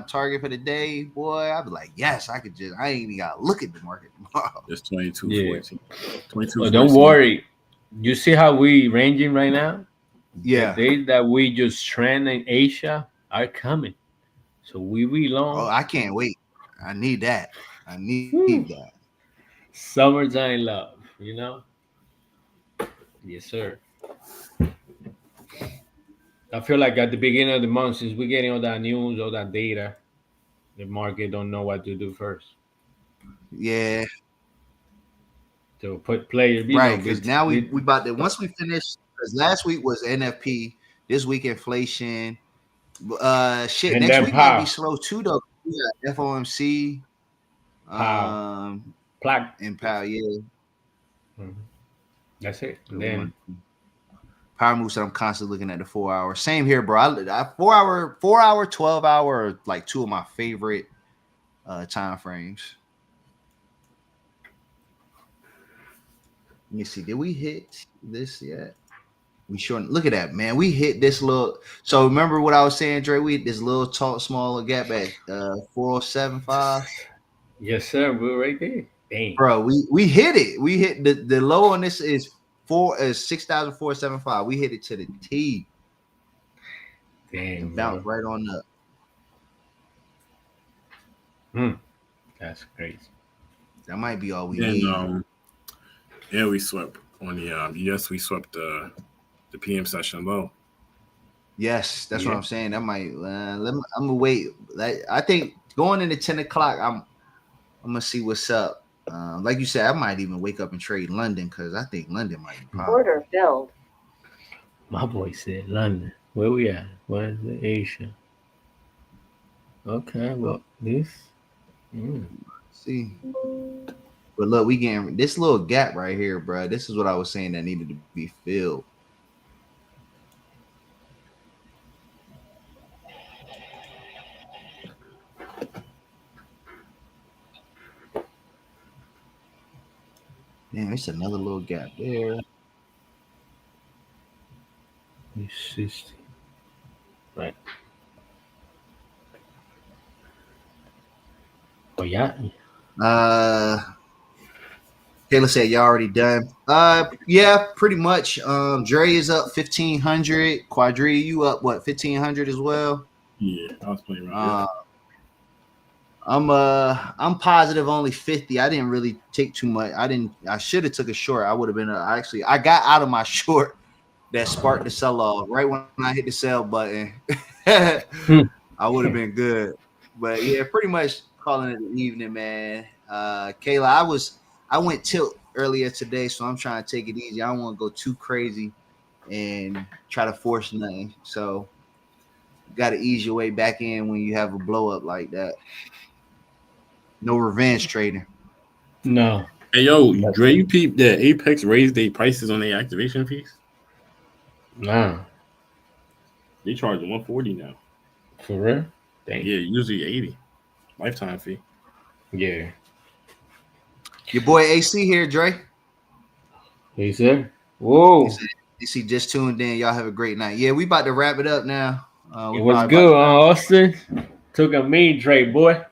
Speaker 1: target for the day, boy. I'd be like, yes, I ain't even gotta look at the market tomorrow.
Speaker 2: It's 22.14. 22.
Speaker 3: Well, don't worry. You see how we ranging right now?
Speaker 1: Yeah.
Speaker 3: The days that we just trend in Asia are coming. So we long.
Speaker 1: Oh, I can't wait. I need that. I need that.
Speaker 3: Summertime love, Yes, sir. I feel like at the beginning of the month, since we're getting all that news, all that data, the market don't know what to do first.
Speaker 1: Yeah.
Speaker 3: To put players,
Speaker 1: right? Because now we about to once we finish. Because last week was NFP, this week inflation. Shit. And next week might be slow too, though. We got FOMC,
Speaker 3: Plaque,
Speaker 1: and Powell. Yeah.
Speaker 3: That's it. And then
Speaker 1: Power moves that I'm constantly looking at the 4 hour. Same here, bro. I 4 hour, 12 hour are like two of my favorite time frames. Let me see. Did we hit this yet? We sure. Look at that, man. We hit this little. So remember what I was saying, Dre? We hit this little small gap at 4075.
Speaker 3: Yes, sir. We're right there. Dang.
Speaker 1: Bro, we hit it. We hit the low on this is 6,475. We hit it to the T.
Speaker 3: Damn.
Speaker 1: Bounce right on up.
Speaker 3: That's crazy.
Speaker 1: That might be all we need.
Speaker 2: And we swept on the yes, we swept the PM session low.
Speaker 1: Yes, that's what I'm saying. That might. I'm gonna wait. I think going into 10 o'clock, I'm gonna see what's up. Like you said, I might even wake up and trade London because I think London might be popping.
Speaker 4: Order filled.
Speaker 3: My boy said London. Where we at? Where's the Asia? Okay, well, this.
Speaker 1: See. But look, we getting this little gap right here, bro. This is what I was saying that needed to be filled. Damn, it's another little gap there.
Speaker 3: 60. Right. Oh yeah.
Speaker 1: Kayla said y'all already done. Yeah, pretty much. Dre is up 1,500. Quadree, you up what 1,500 as well?
Speaker 2: Yeah, I was playing around.
Speaker 1: I'm positive only 50. I didn't really take too much. I should have took a short. I would have been I got out of my short that sparked the sell off right when I hit the sell button. I would have been good. But yeah, pretty much calling it an evening, man. Kayla, I went tilt earlier today, so I'm trying to take it easy. I don't want to go too crazy and try to force nothing. So you got to ease your way back in when you have a blow up like that. No revenge trading.
Speaker 3: No.
Speaker 2: Hey, yo, Dre, you peeped that Apex raised their prices on their activation fees?
Speaker 3: Nah.
Speaker 2: They charge $140 now.
Speaker 3: For real? Dang.
Speaker 2: Yeah, usually $80. Lifetime fee.
Speaker 3: Yeah.
Speaker 1: Your boy AC here, Dre.
Speaker 3: He said, whoa.
Speaker 1: AC just tuned in. Y'all have a great night. Yeah, we about to wrap it up now.
Speaker 3: It was good, Austin. Took a mean Dre, boy.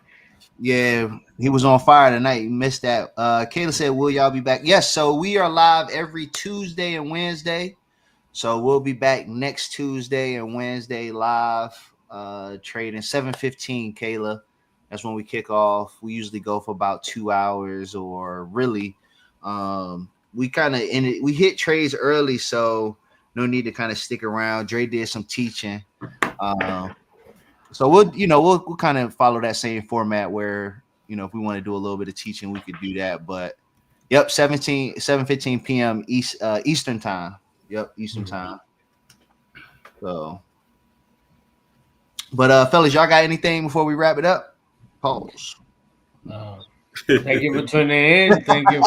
Speaker 1: Yeah, he was on fire tonight. You missed that. Kayla said, will y'all be back? Yes, so we are live every Tuesday and Wednesday. So we'll be back next Tuesday and Wednesday live trading 7:15, Kayla. That's when we kick off. We usually go for about 2 hours, or really we kind of we hit trades early, so no need to kind of stick around. Dre did some teaching. So we'll kind of follow that same format where, if we want to do a little bit of teaching, we could do that. But yep, 7:15 p.m. Eastern time. Yep, Eastern time. So, but fellas, y'all got anything before we wrap it up? Pause.
Speaker 3: Thank you for tuning in. Thank you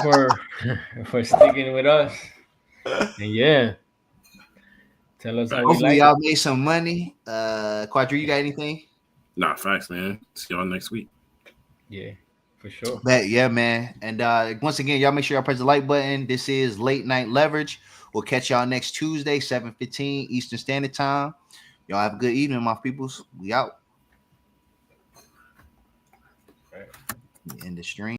Speaker 3: for sticking with us. And yeah, tell us how
Speaker 1: hopefully y'all made some money. Quadree, you got anything?
Speaker 2: Nah, facts, man. See y'all next week.
Speaker 3: Yeah, for sure.
Speaker 1: Yeah, man. And once again, y'all make sure y'all press the like button. This is Late Night Leverage. We'll catch y'all next Tuesday, 7:15 Eastern Standard Time. Y'all have a good evening, my peoples. We out. End the stream.